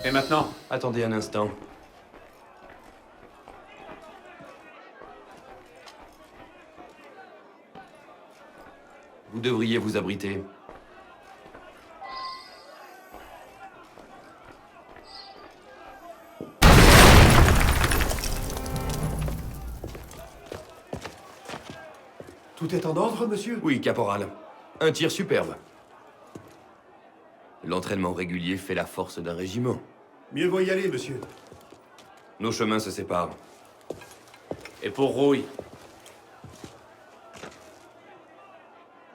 Et maintenant? Attendez un instant. Vous devriez vous abriter. Tout est en ordre, monsieur? Oui, caporal. Un tir superbe. L'entraînement régulier fait la force d'un régiment. Mieux vaut y aller, monsieur. Nos chemins se séparent. Et pour Rouille?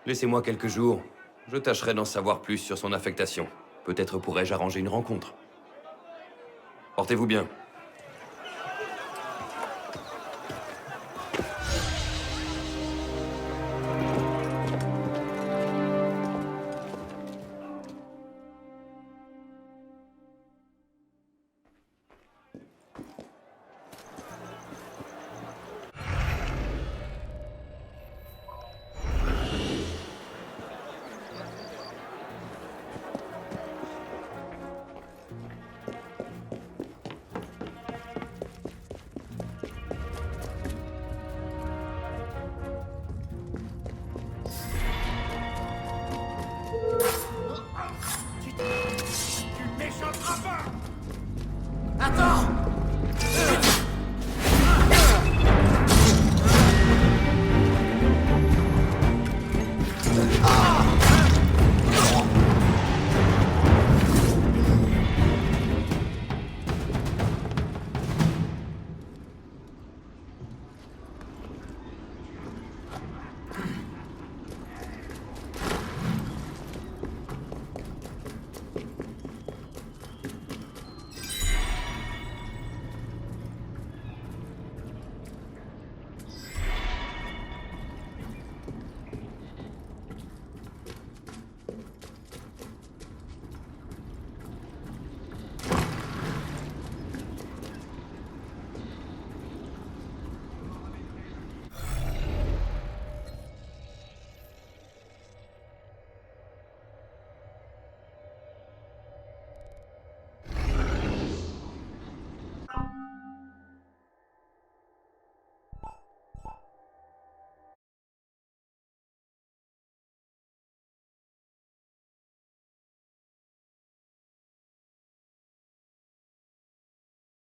Laissez-moi quelques jours. Je tâcherai d'en savoir plus sur son affectation. Peut-être pourrais-je arranger une rencontre. Portez-vous bien.